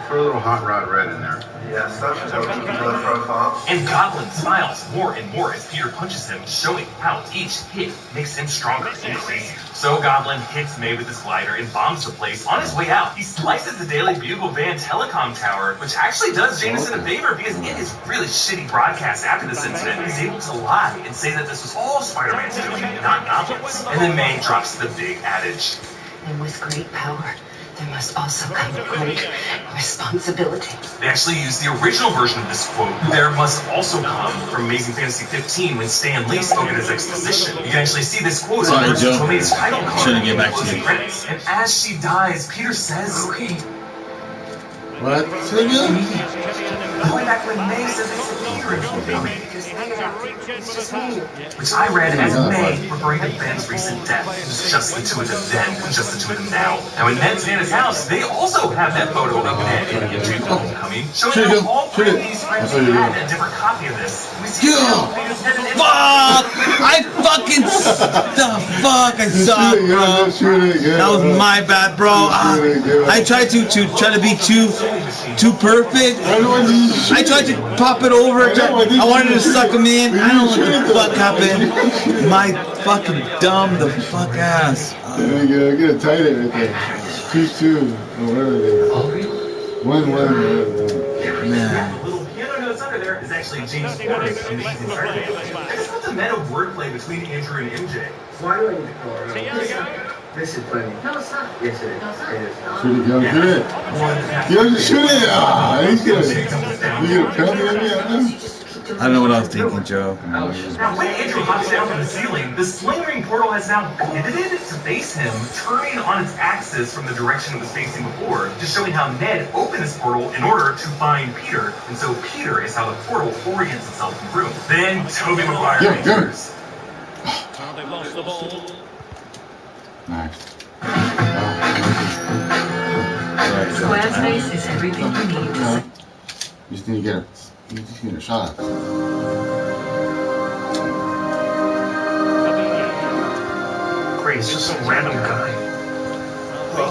throw a little Hot Rod Red in there. Yes, that should help keep the profile. And Goblin smiles more and more as Peter punches him, showing how each hit makes him stronger and crazier. So Goblin hits May with his glider and bombs the place. On his way out, he slices the Daily Bugle van telecom tower, which actually does Jameson a favor because in his really shitty broadcast after this incident, he's able to lie and say that this was all Spider-Man's doing, not Goblin's. And then May drops the big adage. And with great power there must also come great responsibility. They actually used the original version of this quote, "There must also come," from Amazing Fantasy 15 when Stan Lee spoke it as exposition. You can actually see this quote in Tommy's title card. Shouldn't get back to you. And as she dies, Peter says, "Okay." What? Say again? Going back when May says they said Peter and Tommy, because it's just me. Which I read as May referring to Ben's recent death. It was just the two of them then, and just the two of them now. Now when Ned's in his house, they also have that photo of Ned in MJ Homecoming, showing how all three of these friends had a different copy of this. We see Fuck! I fucking I suck, bro. That was my bad, bro. I tried to be too perfect. I tried to pop it over. I wanted to suck him in. I don't know what the fuck happened. My fucking dumb the fuck ass. There you go. Get a tight right there. 2-2 or whatever it is. 1-1. Man. Piano notes under there is actually James Porter's Amazing Spider-Man. I just want the meta wordplay between Andrew and MJ. Why do I need to call her? This is funny. No, it's not. Yes, it is. It is. Shoot it, yo, shoot it. Yo, just shoot it. Ah, he's gonna. You gonna penalty at me? I don't know what I was thinking, Joe. Now, when Andrew hops down from the ceiling, the slingering portal has now pivoted to face him, turning on its axis from the direction it was facing before, just showing how Ned opened this portal in order to find Peter, and so Peter is how the portal orients itself in the room. Then Tobey Maguire enters. They've lost the ball. Nice. Square space is everything you need to You just need to get a shot. Great, it's just some random guy.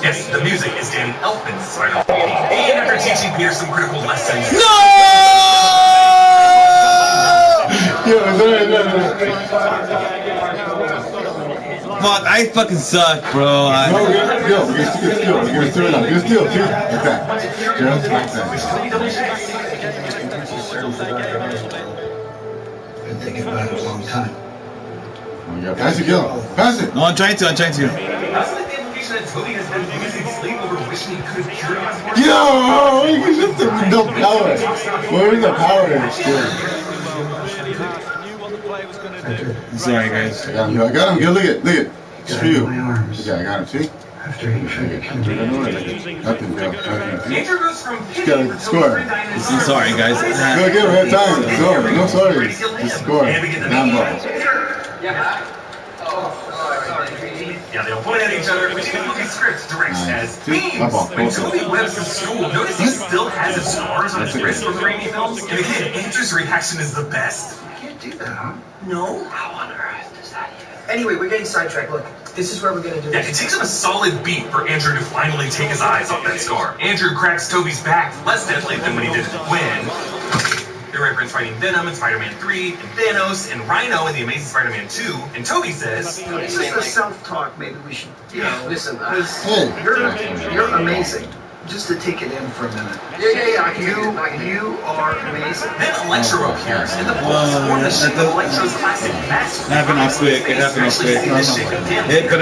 Yes, the music is Danny Elfman's Spider-Man. And after teaching Peter some critical lessons... No! Fuck, I fucking suck, bro. No, we're gonna steal. We're gonna steal it up. We're gonna steal, too. Like that. Just like that. Been thinking about it a long time. Oh, yeah. Pass it, Gil. Pass it. No, I'm trying to. That's like the implication that Tobey has been losing sleep over wishing he could have cured him. Yo! He's just no power. Where is the power in this shit? Sorry, guys. I got him. Gil, look at. It's for you. My arms. Yeah, I got him. See? After he tried to kill me. Nothing, Gil. Andrew goes from Just gotta score. Sorry, guys. Go get him. We have time. Go. No sorry. Just score. Non-ball. Yeah, they'll point at each other, which even movie script directs as beams. When Tobey webs the school, notice he still has his scars on his wrist from the rainy films. And again, Andrew's reaction is the best. You can't do that, huh? No? How on earth does that even... Anyway, we're getting sidetracked. Look, this is where we're gonna do Yeah, this. it takes him a solid beat for Andrew to finally take his eyes off that scar. Andrew cracks Tobey's back less deadly than when he did it when... They reference fighting Venom in Spider-Man 3, and Thanos and Rhino in The Amazing Spider-Man 2, and Toby says... It's just a self-talk. Maybe we should... Listen, You're amazing. Just to take it in for a minute. Yeah. You are amazing. Then Electro appears, and the bullets form the shape of Electro's classic mask. It happened off quick. But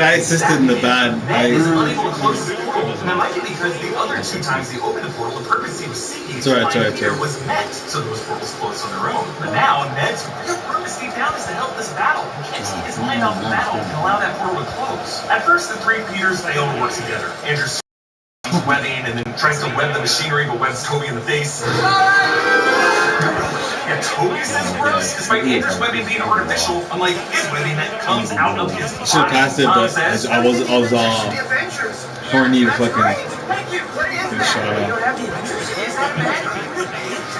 I assisted in the bad. Ned is unable to close his portal, and that might be because the other two times he opened the portal, the purpose he was seeking to find Peter was met, so those portals closed on their own. But now, Ned's real purpose deep down is to help this battle. He can't take his mind off the battle and allow that portal to close. At first, the three Peters fail to work together. Andrew's webbing and then tries to web the machinery but webs Tobey in the face. Yeah, Tobey says gross, despite Andrew's webbing being artificial, unlike his webbing that comes out of his body. Should have passed it, but I was horny to fucking shut up.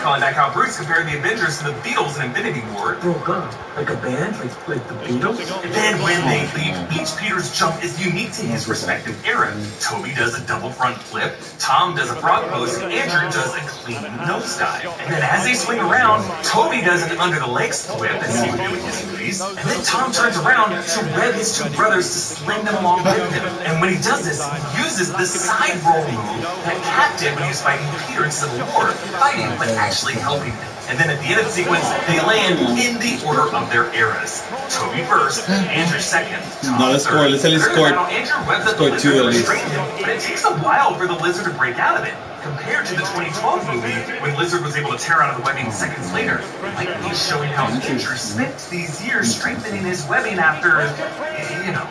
Calling back how Bruce compared the Avengers to the Beatles in Infinity War. Broke up. Like a band? Like the Beatles? And then when they leave, each Peter's jump is unique to his respective era. Toby does a double front flip, Tom does a frog pose, and Andrew does a clean nosedive. And then as they swing around, Toby does an under the legs flip, as he would do in his movies. And then Tom turns around to web his two brothers to sling them along with him. And when he does this, he uses the side roll move that Cap did when he was fighting Peter in Civil War, fighting but actually helping him. And then at the end of the sequence, they land in the order of their eras. Toby first, Andrew second. No, let's score. Let's at least score. Score 2 at least. But it takes a while for the lizard to break out of it, compared to the 2012 movie when Lizard was able to tear out of the webbing seconds later. Like he's showing how Andrew spent these years strengthening his webbing after, you know.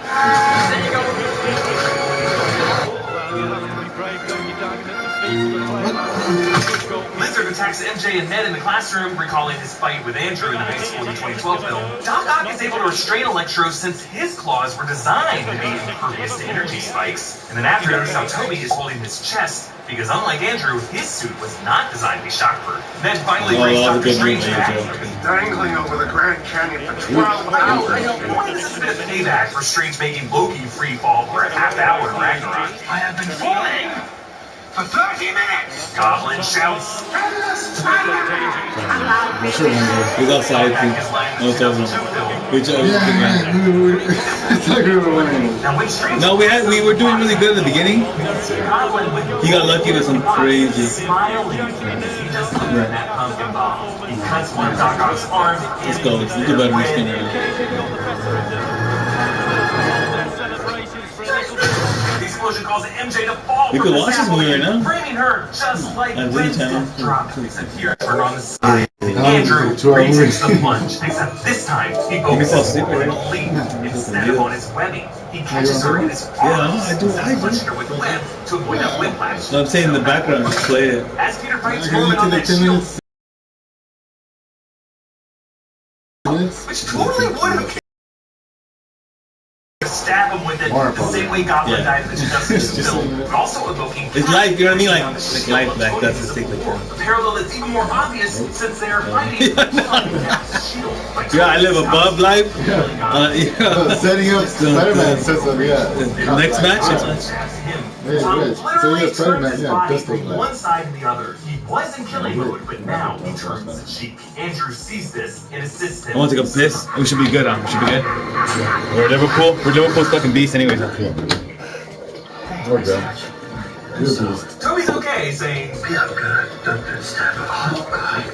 Lizard attacks MJ and Ned in the classroom, recalling his fight with Andrew in the high school in the 2012 film. Doc Ock is able to restrain Electro since his claws were designed to be impervious to energy spikes. And then after, notice how Toby is holding his chest, because unlike Andrew, his suit was not designed to be shockproof. Ned finally brings Dr. Strange back. Dangling over the Grand Canyon for 12 hours. I know. Boy, this is a bit of payback for Strange making Loki free fall for a half hour in Ragnarok. I have been falling for 30 minutes. Goblin shouts. He's outside too. No, it's over. It's over. No, we were doing really good at the beginning. He got lucky with some crazy. He cuts one of Doc Ock's arms. Let's go. Let's do better next time. The explosion caused MJ to fall. We could watch this movie right now. Framing her just like Winston dropped. Except here, turn on the side. Andrew retakes the plunge. Except this time, he focuses on the leap instead of on his webbing. He catches her in his arms. I do. Punching her with web to avoid that whiplash. No, I'm saying in the background, just play it. As Peter fights Norman on that shield, which totally would have stab him with it the same way Goblin died in the 2002 film, but also evoking it's life, you know what I mean? Like life, like that's the thing. a parallel that's even more obvious since they are fighting shield. Yeah, I live above life. Setting up Spider-Man sets up, Next match? Literally turns his body from one side to the other. He was in killing mode, but now he turns the cheek. Andrew sees this and assists him. I want to take a piss. We should be good, We should be good. We're Liverpool. We're Liverpool's fucking beast anyways. We're good. Toby's okay, saying,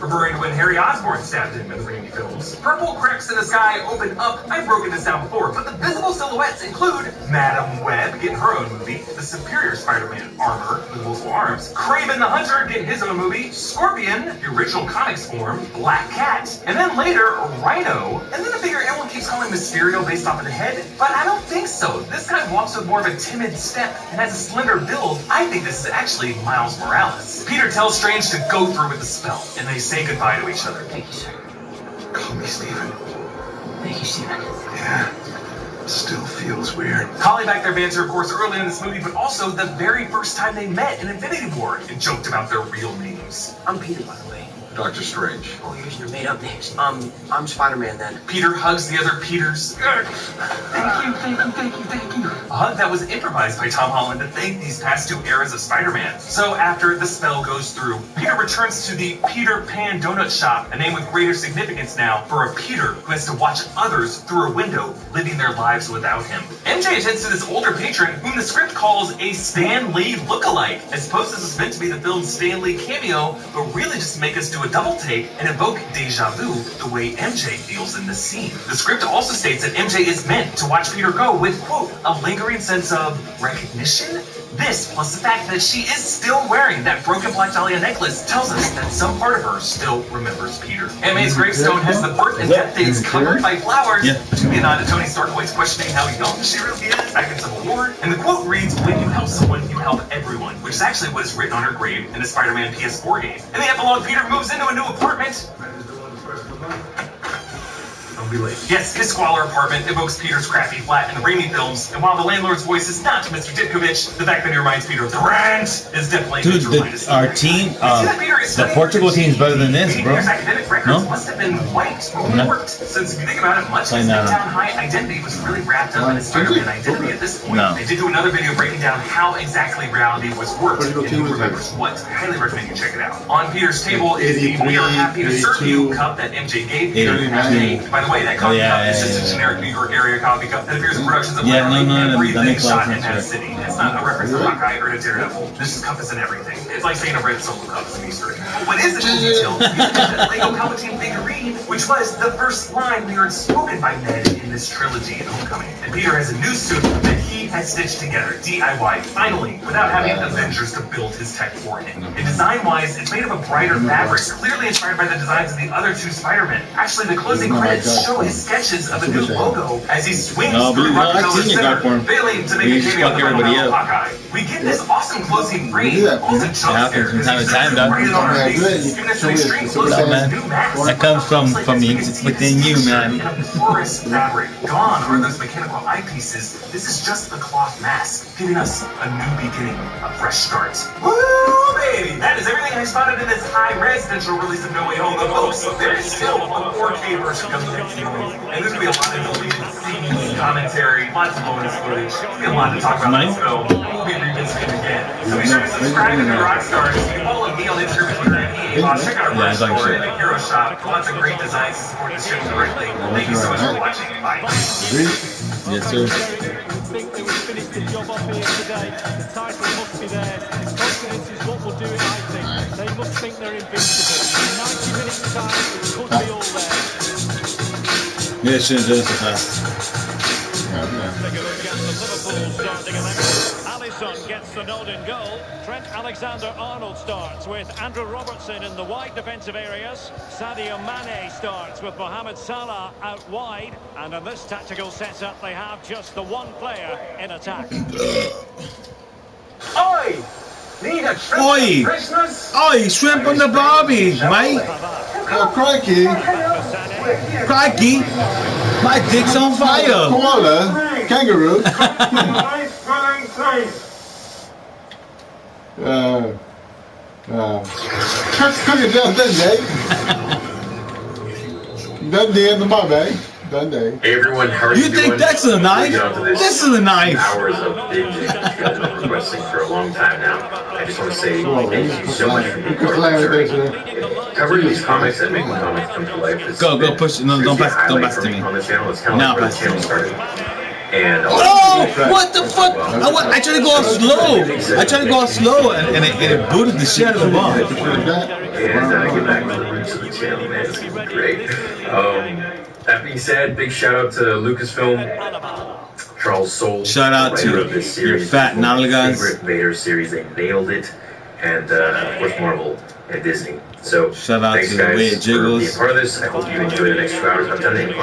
referring to when Harry Osborn stabbed him in the Raimi films. Purple cracks in the sky open up. I've broken this down before, but the visible silhouettes include Madam Web getting her own movie, the Superior Spider-Man armor with multiple arms, Kraven the Hunter getting his own movie, Scorpion, the original comics form, Black Cat, and then later Rhino, and then I figure everyone keeps calling Mysterio based off of the head, but I don't think so. This guy walks with more of a timid step and has a slender build. I think this is actually Miles Morales. Peter tells Strange to go through with the spell, and they say goodbye to each other. Thank you, sir. Call me Steven. Thank you, Steven. Yeah. Still feels weird. Calling back their banter, of course, early in this movie, but also the very first time they met in Infinity War and joked about their real names. I'm Peter, by the way. Doctor Strange. Oh, you're using your made-up names. I'm Spider-Man then. Peter hugs the other Peters. Thank you. A hug that was improvised by Tom Holland to thank these past two eras of Spider-Man. So after the spell goes through, Peter returns to the Peter Pan Donut Shop, a name with greater significance now for a Peter who has to watch others through a window, living their lives without him. MJ attends to this older patron whom the script calls a Stan Lee lookalike. I suppose this was meant to be the film's Stan Lee cameo, but really just to make us do a double take and evoke deja vu the way MJ feels in this scene. The script also states that MJ is meant to watch Peter go with, quote, a lingering sense of recognition? This, plus the fact that she is still wearing that broken Black Dahlia necklace, tells us that some part of her still remembers Peter. MA's gravestone has the birth and death dates covered by flowers. To be a nod to Tony Stark always questioning how young she really is back in Civil War. And the quote reads, when you help someone, you help everyone, which is actually what is written on her grave in the Spider-Man PS4 game. In the epilogue, Peter moves into a new apartment. Don't be late. Yes, his squalor apartment evokes Peter's crappy flat in the Raimi films, and while the landlord's voice is not Mr. Ditkovich, the fact that he reminds Peter of Durant is definitely dude, our team, the Portugal team is better than this, bro. Peter's academic records must have been quite overworked, since if you think about it, much of his Midtown High identity was really wrapped up in his Spider-Man identity at this point. They did do another video breaking down how exactly reality was worked and who remembers what. I highly recommend you check it out. On Peter's table is the We Are Happy to Serve You cup that MJ gave Peter. By the way, way, that coffee cup is just a generic New York area coffee cup that appears in productions of literally everything shot in that city. It's not a reference to Hawkeye or to Daredevil. This cup is in everything. It's like saying a red Solo cup is an Easter egg. But what is a cool detail is the Lego Palpatine figurine, which was the first line we heard spoken by Ned in this trilogy in Homecoming. And Peter has a new suit that he has stitched together, DIY, finally, without having Avengers to build his tech for him. And design-wise, it's made of a brighter fabric, clearly inspired by the designs of the other two Spider-Men. Actually, the closing credits show his sketches of a new logo as he swings through Rockefeller Center, failing to make a cameo from Hawkeye. We get this awesome closing frame, also jump scare, because he's right on our faces, giving us an extreme close-up of his new mask. That comes from within you, man. Porous fabric. Gone are those mechanical eyepieces. This is just the cloth mask, giving us a new beginning, a fresh start. Woo, baby! That is everything I spotted in this high-res digital release of No Way Home. But folks, there is still a 4K version coming next year, and there's gonna be a lot of deleted scenes, commentary, lots of bonus footage. There's gonna be a lot to talk about in this film. We'll be revisiting it again. So be sure to subscribe to the Rockstars. You can follow me on Instagram, Twitter, and check out our merch store in the Hero Shop. Lots of great designs to support the show directly. Thank you so much for watching. Bye. Yes, sir. Think they would finish the job off here today. The title must be there. Confidence is what will do it, I think. They must think they're invincible. In 90 minutes time, it could be all there. Yeah, it shouldn't do this so fast. Alisson gets the nod in goal. Trent Alexander-Arnold starts with Andrew Robertson in the wide defensive areas. Sadio Mane starts with Mohamed Salah out wide. And in this tactical setup, they have just the one player in attack. Oi! Need a shrimp Oi! Christmas? Oi, shrimp on the barbie, mate! Oh, crikey! Crikey! My dick's on fire! Koala? Kangaroo? Cook it down, Dundee. Dundee in the mud, eh? Dundee. Hey everyone, how are you doing? You think that's a knife? This is a knife. Hours of binging. You guys have been wrestling for a long time now. I just want to say thank you so much for being part of the journey. Covering these comics and making comics come to life. Go push. No, don't back to me. On the channel, it's kind of like where the channel started. And what the fuck? I tried to go off slow. I tried to go off slow, and it booted the shit out of the ball. And get back to the roots of the channel, man. It's gonna be great. That being said, big shout out to Lucasfilm, Charles Soule. Shout out to your fat nalgas. Favorite Vader series, they nailed it, and of course Marvel and Disney. So shout out thanks to guys the way it jiggles. for being part of this. I hope you enjoy the next 2 hours. I've done it in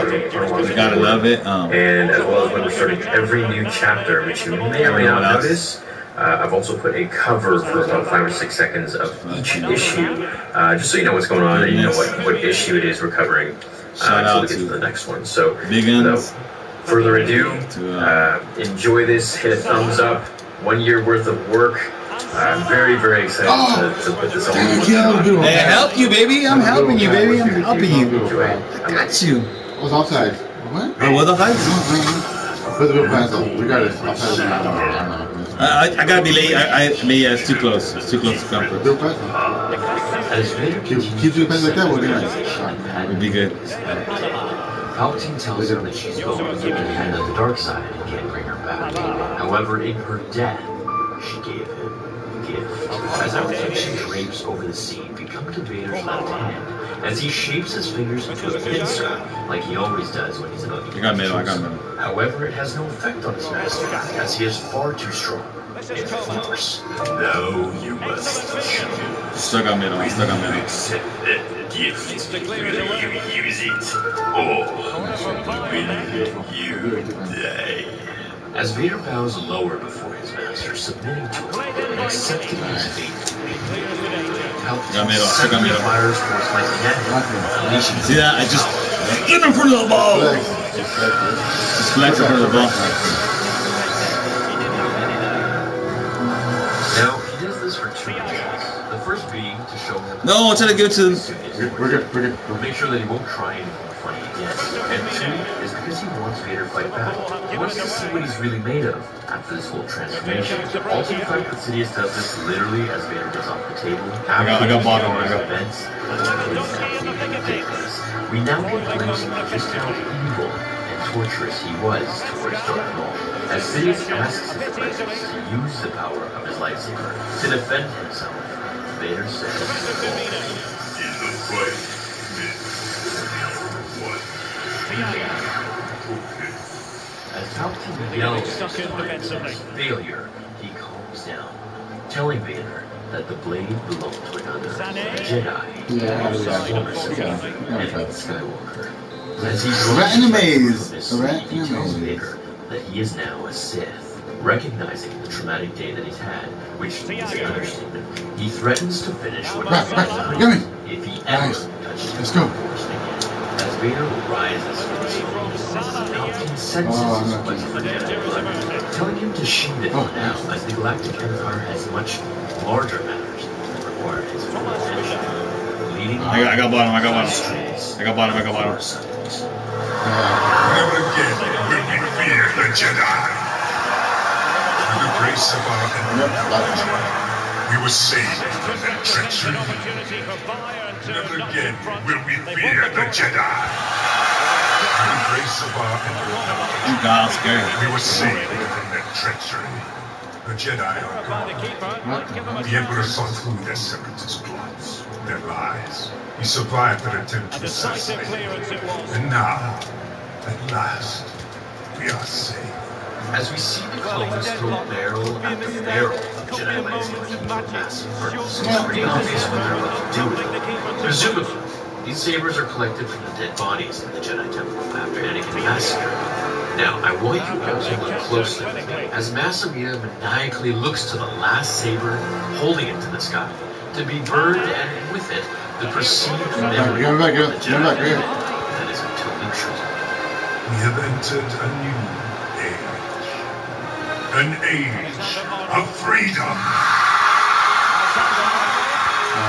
You gotta love it. And as well as when we're starting every new chapter, which you may or may not notice. I've also put a cover for about 5 or 6 seconds of each issue, just so you know what's going on and you know what issue it is we're covering. Until we get to the next one. So, without further ado, enjoy this. Hit a thumbs up. 1 year worth of work. I'm very, very excited to put this on. Hey, help you, baby. I'm helping you, baby. I'm helping you. I got you. I was offside. What? Oh, what offside? Put the real pass on. We got it. Offside. I gotta be late. Yeah, it's too close. It's too close to comfort. Real pass. Keep doing pass like that. We'll be nice. We'll be good. Palpatine tells her that she's going to the dark side and can't bring her back. However, in her death, she gave him a gift. As Palpatine drapes over the scene, become to Vader's left hand, as he shapes his fingers into a pincer, like he always does when he's about to use I got middle. However, it has no effect on his master, as he is far too strong in force. Now you must choose. Stuck on middle. Accept that gift. Will you use it, or will you die? As Vader bows lower before his master, submitting to him and accepting his fate, Palpatine fires towards lightning at him. See that? I just get in front of the ball. Just flex in front of the ball. Now he does this for 2 reasons. The first being to show him. No, I'm trying to give it to. We're good. Make sure that he won't try and fight. Yes, and 2 is because he wants Vader to fight back. He wants to see what he's really made of after this whole transformation. Also, the fact that Sidious does this literally as Vader gets off the table. I got bottom. Events is absolutely ridiculous. We now get a glimpse of just how evil and torturous he was towards Darth Maul. As Sidious asks his apprentice to use the power of his lightsaber to defend himself, Vader says, as Palpatine yells his failure, he calms down, telling Vader that the blade belonged to another Jedi, Anakin Skywalker. As he tells Vader that he is now a Sith, recognizing the traumatic day that he's had, which is an understatement. He threatens to finish what he's done if he ever touches him. Let's go. As Vader rises from the throne, Palpatine senses his quest for Jedi blood, telling him to sheathe it now, as the Galactic Empire has much larger matters that require his full attention. Leading I got bottom. I got bottom. Never again will we fear the Jedi. Through the grace of our Emperor, we were saved from their treachery. Never again will we fear the Jedi. Through the grace of our Emperor, God, scary. we were saved from their treachery. The Jedi are gone. The Emperor saw through their separatist plots, their lies. He survived their attempt to assassinate me. And now, at last, we are safe. As we see the clones throw barrel after barrel of Jedi lightsabers into a massive furnace, it's pretty obvious what they're about to do with them. Presumably, these sabers are collected from the dead bodies in the Jedi Temple after Anakin massacred. Now, I want you all to look closely with me as Mas Amedda maniacally looks to the last saber, holding it to the sky, to be burned, and with it, the perceived memory of the Jedi that is totally true. We have entered a new age. An age of freedom.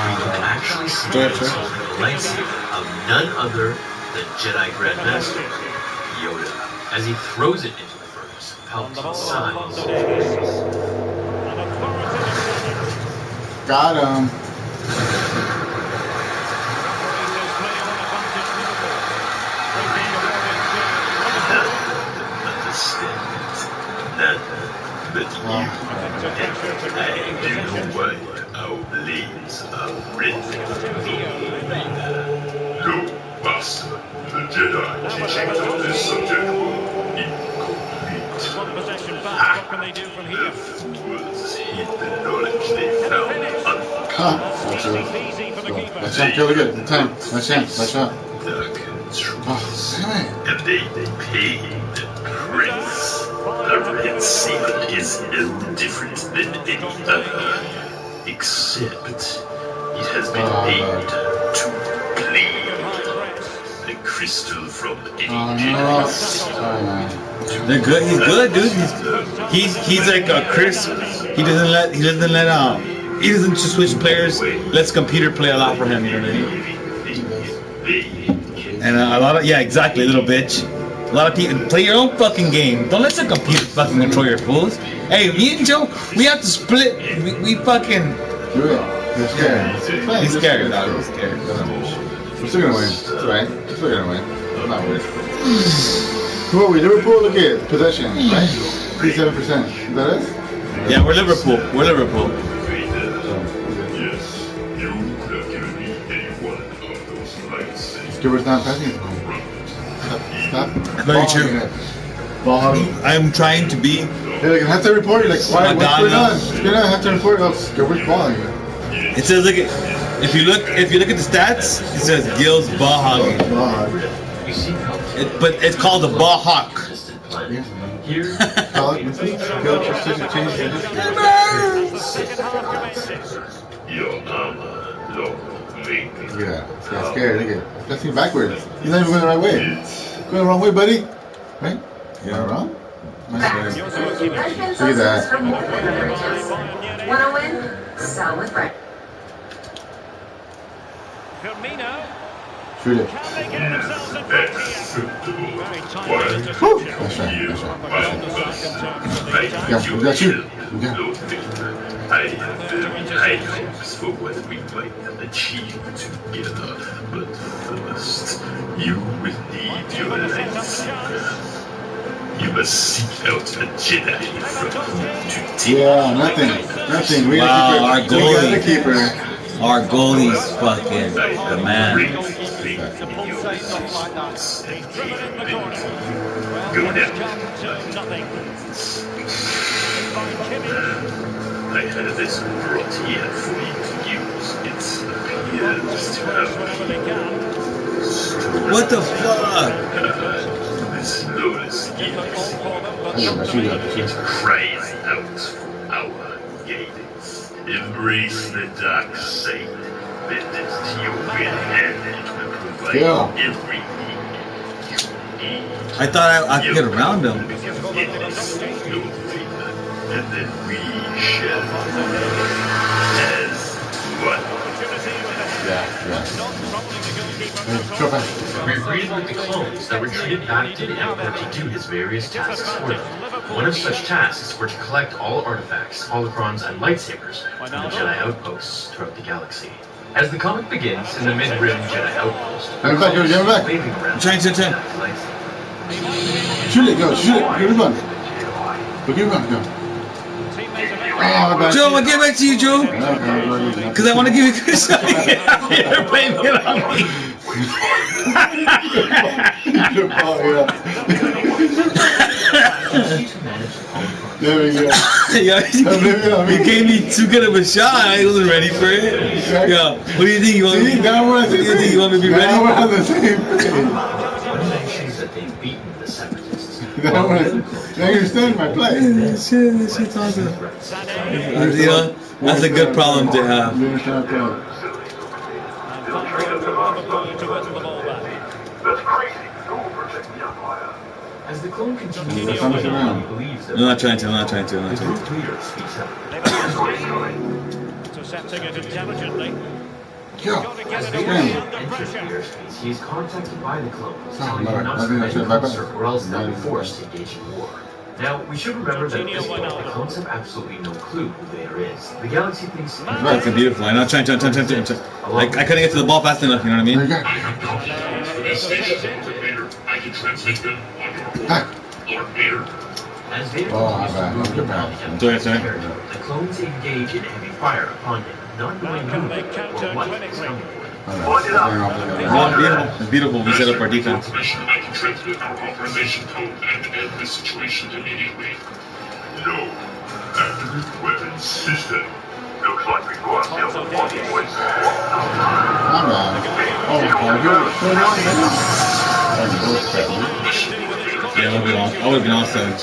We can actually see the lightsaber of none other than Jedi Grand Master Yoda. As he throws it into the furnace, Palpatine sighs. Got him. But you, and I do know why our blades are red. No, Master, the Jedi teachings on this subject were incomplete. The fools hid the knowledge they found That shot really good. Good time. Nice shot. Dark truths. And they pay the price. The red saber is no different than any other, except it has been made to bleed. The crystal from ages. They're good. He's good, dude. He's like a Chris. He doesn't let he doesn't just switch players. Lets computer play a lot for him. You know what I mean? And a lot of exactly, little bitch. A lot of people play your own fucking game. Don't let the computer fucking control your fools. Hey, me and Joe, we have to split. We fucking. Do it. He's scared. He's scared, dog. He's scared. We're still gonna win. It's alright. We're still gonna win. I'm not worried. Who are we? Liverpool? Look at possession, right? 37%. Is that us? Yeah, we're Liverpool. We're Liverpool. Yes, you could have given me any one of those lightsabers. Skipper's not passing. Stop. Very true. I'm trying to be. Hey, like, have to report. You're like, why? What's going on? What's going on? I have to report. Oh, Skipper's balling. It says if you look at the stats, it says Gil's ball hogging. But it's called a ball hawk. Here, your armor, long yeah, he's got scared. Look at it. That's me backwards. He's not even going the right way. Going the wrong way, buddy. Right? Yeah. Am I wrong? Look at that. Wanna win? Sell with Brett. Firmino. Shoot it. Woo! That's right. Yeah, we got you. We got you. I am very high hopes for what we might achieve together, but first, you will need your lightsaber. You must seek out a Jedi from whom to take. Yeah, nothing. We wow, our goalie. Our goalie's fucking the man. Go now. I had this brought here for you to use. It appears to have what the fuck? This lawless galaxy. It cries out for our guidance. Embrace the dark side. Bend it to your will, and it will provide everything you need. I thought I could get around him. And then we shall as one. We agreed with the clones that retreated back to the Emperor to do his various tasks for them. One of such tasks were to collect all artifacts, holocrons, and lightsabers from the Jedi outposts throughout the galaxy. As the comic begins in the mid-rim Jedi outpost, I'm back. Trying to turn. Shoot it, go. Give it one. Go. Oh, Joe, I'll get back to you, Joe. Because I want to give you a good shot. You're blaming it on me. There we go. You gave me too good of a shot. I wasn't ready for it. Yeah. What do you think? You want me to be ready? Now we're on the same page. that they've beaten the separatists. Now you understand my play. Shit's awesome. You know, that's a good problem to have. As the clone continues, I'm not trying to. Intercepting it intelligently. As Vader enters the airspace, he is contacted by the clones, telling him not to enter closer or else they'll be forced to engage in war. Now, we should remember that at this point, the clones have absolutely no clue who Vader is. The galaxy thinks... That's beautiful. I'm not trying to. I couldn't get to the ball fast enough, you know what I mean? I can translate them on your Lord Vader. As Vader the clones engage in heavy fire upon him, not knowing who or what is coming. It's beautiful. We set up our defense. I can transmit our authorization code and end this situation immediately. No active weapons system. Looks like we go out there with one voice. Yeah, I would have been awesome.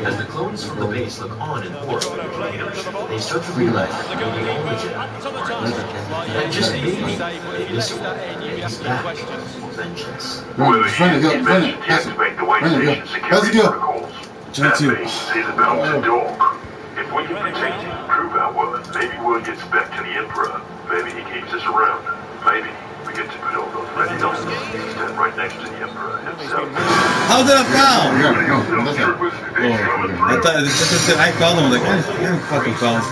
As the clones from the base look on in horror, they start to realize that maybe all the Jedi and just maybe this one is back for vengeance. Run it. How's it go? That base is about to dock. If we can protect him and prove our worth, maybe word gets back to the Emperor. Maybe he keeps us around. Maybe we get to put all those ready notes stand right next to the Emperor himself. How did I foul? I thought I fouled him. I was like, I didn't fucking foul this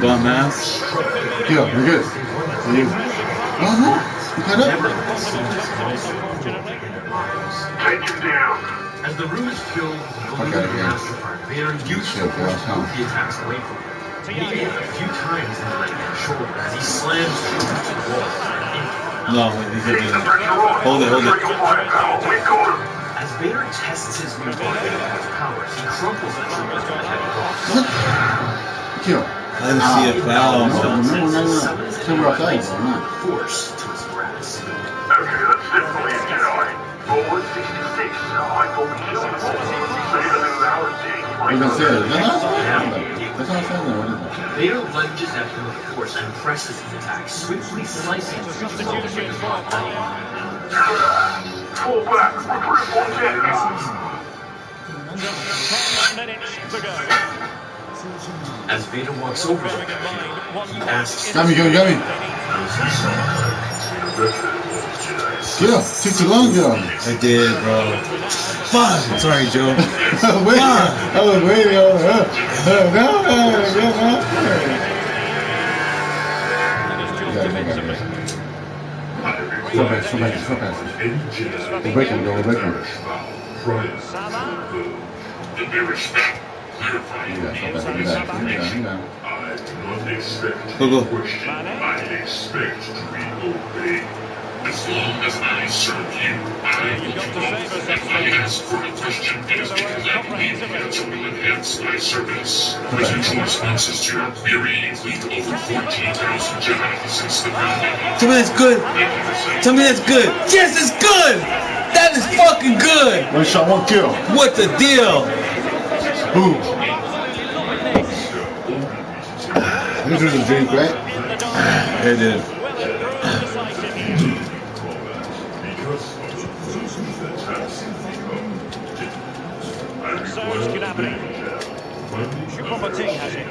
dumbass. Yeah, we're good. You cut up? Take him down. As the room is filled with illuminated mastercard, Vader uses the force to move the attacks away from him. Maybe a few times in the leg and shoulder as he slams through the wall. No, he could do that. Hold it. As Vader tests his new body with powers, he crumples the trooper with a heavy blow. Kill. I didn't see a foul. Force to his grasp. Okay, that's definitely a Jedi. Forward 66. I thought we killed him. Even in our day, That's not saying what is that? Vader lunges at him with force and presses his attack, swiftly slicing through the clones with his body. Fall back. Recruit more Jedi. Under 10 minutes to go. As Vader walks over to him, he asks, Got me. Yeah, took too long, Joe. I did, bro. Fuck. Sorry, Joe. Wait, I was waiting. Four passes. We'll break him. In their respect, clarifying the names of this information. I do not expect to be questioned. I expect to be obeyed. As long as I serve you, I will do all. If I ask for a question, it is because I believe the answer will enhance my service. Potential responses to your query include over 14,000 Jedi since the founding. Tell me that's good. Tell me that's good. Yes, it's good. That is fucking good. One shot, one kill. What the deal? Boom. This was a drink, right? It is. Choupo-Moting has it.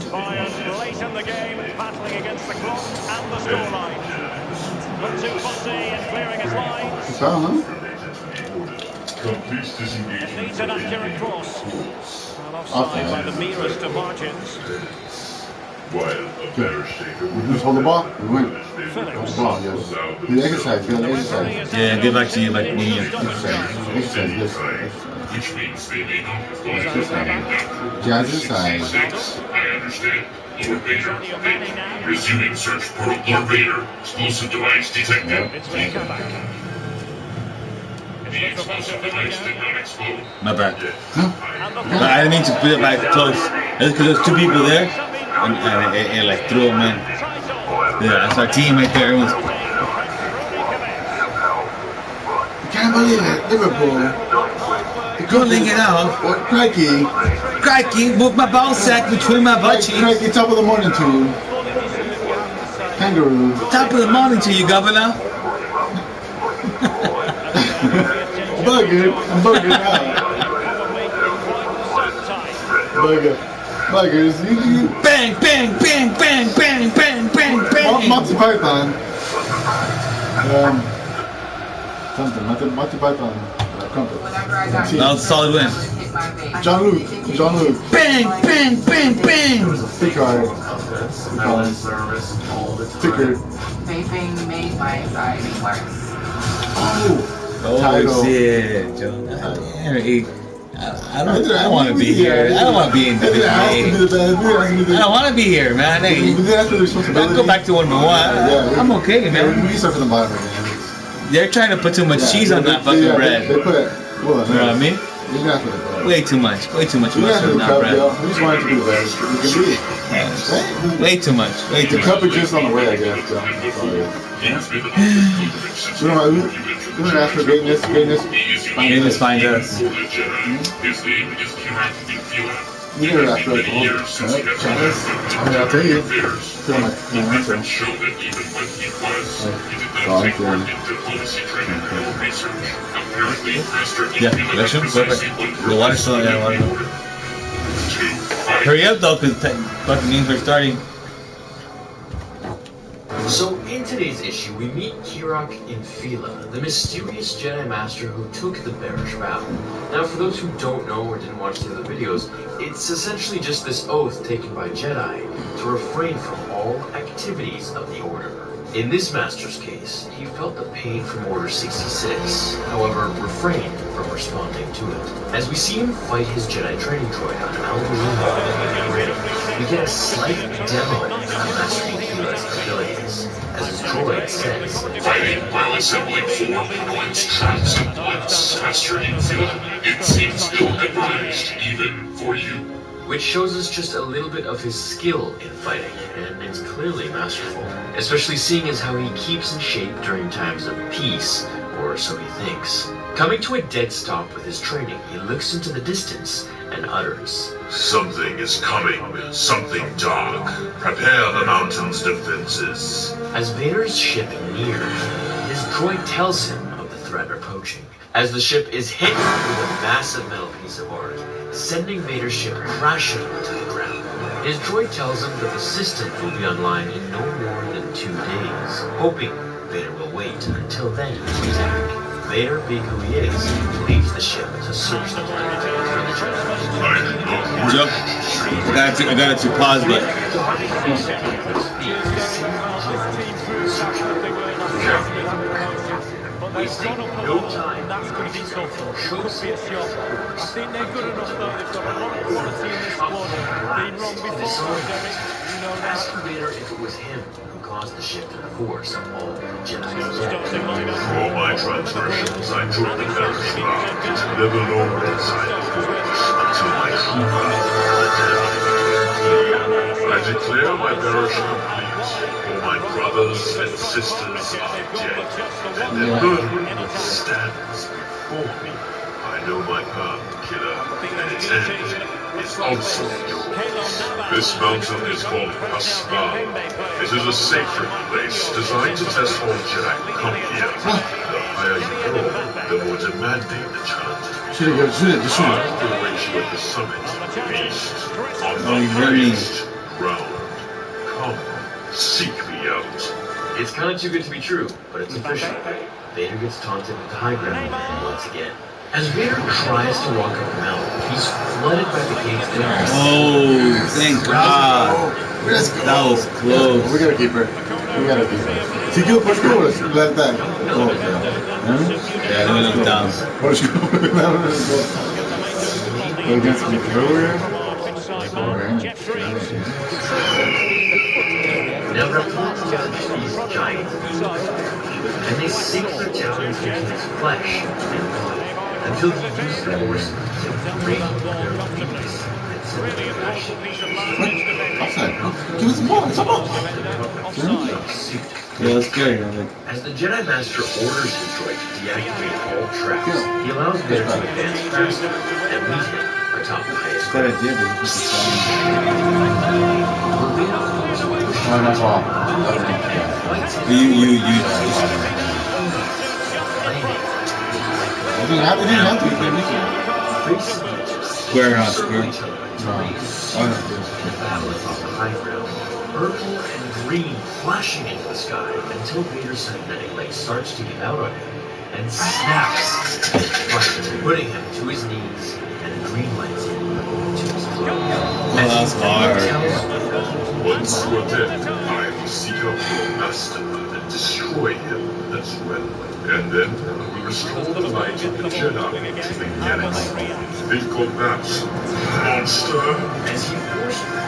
Bayern late in the game, battling against the clock and the scoreline. Not too fussy in clearing his lines. Needs an accurate cross. Well, offside by the merest of margins. Just hold the ball. We win. Hold the ball, yes. The exercise. Yeah, get back to you like me. Exercise, yes. Which means they may not have gone Exercise. I understand. Lord Vader, resuming search for Lord Vader. Explosive device detected. It's been come back. The explosive device did not explode. My bad. Huh? I didn't mean to put it back close. That's because there's two people there, and it like threw them in. Yeah, that's our team right there. Everyone's... I can't believe it. Liverpool. Go link it out. What? Crikey. Move my ball sack between my butt cheeks. Crikey, top of the morning to you. Kangaroo. Top of the morning to you, Governor. Bugger. I'm bugging out. Buggers. You. Bang, bang, bang, bang, bang, bang, bang, bang. Monty Python. Something. Monty Python. No, solid win. John Luke. Bang, bang, bang, bang. Ticker. Vaping made my anxiety worse. Oh shit, Joe. I don't want to be here. I don't want to be in WWE. I don't want to be here, man. Hey, go back to 1-1. I'm okay, man. We start from the bottom again. They're trying to put too much cheese on that fucking bread. They put it. Well, you know what I mean? Way too much mustard on that bread. We just wanted to be the best we can be. Way too much. The cup is just on the way, I guess. So. We don't ask for greatness. Greatness finds us. You never ask for it. I'll tell you. Feel my answer. Yeah, election, perfect. The water's still in water. Hurry up though, because fucking means we're starting. So in today's issue, we meet Kirok Infila, the mysterious Jedi Master who took the bearish vow. Now, for those who don't know or didn't watch the other videos, it's essentially just this oath taken by Jedi to refrain from all activities of the Order. In this Master's case, he felt the pain from Order 66, however, refrained from responding to it. As we see him fight his Jedi training droid on Alderaan Rim, we get a slight demo of Master Infila's abilities. As his droid says, fighting while assembling 4 Panoid's traps and blunts, Master Infila, it seems ill-advised, even for you. Which shows us just a little bit of his skill in fighting, and it's clearly masterful. Especially seeing as how he keeps in shape during times of peace, or so he thinks. Coming to a dead stop with his training, he looks into the distance and utters, "Something is coming, something dark. Prepare the mountain's defenses." As Vader's ship nears, his droid tells him of the threat approaching. as the ship is hit with a massive metal piece of art, sending Vader's ship crashing to the ground. His droid tells him that the system will be online in no more than 2 days, hoping Vader will wait until then to attack. Vader, being who he is, leaves the ship to search the planet for the Jedi. Joe, I got it to pause, but. Wasting no time. That's going to be tough. Could be a shot. I think they're good enough though. They've got a lot of quality in this squad. Been wrong before, Derek. You know that. Ask Vader if it was him who caused the shift in the Force of all the Jedi. For all my transgressions, I took the Ferris vow to live alone inside the Force until my true power I declare my marriage complete. All my brothers and sisters are dead, and their burden stands before me. I know my path, killer, and its end is also yours. This mountain is called Pascal. It is a sacred place designed to test all Jedi who come here. The higher you go, the more demanding the challenges. Shoot it, just shoot it. I will wait you at the summit, east, on the highest ground. Come, seek me out. It's kind of too good to be true, but it's official. Vader gets taunted with the high ground once again. As Vader tries to walk up the mountain, he's flooded by the gates. Oh, thank God. That was close. We gotta keep her. We gotta keep her. Si you push go, let that. Oh, yeah, let me look down. Push go. Go against me through here. Now these giants, and they sink their talons into his flesh and blood until he uses the Force to break their weakness. Give us more, some more. Yeah, that's scary. As the Jedi Master orders his droid to deactivate all traps, he allows Vader to advance faster and meet him atop the highest ground. Oh, that's all. You. You didn't have to. Square. Purple and green flashing into the sky until Vader's cybernetic leg starts to give out on him and snaps, putting him to his knees and green lights him to his throat. That's hard. Once you are dead, I will seek out your master and destroy him as well. And then we restore the light of the Jedi to the galaxy. Think of that, monster! As he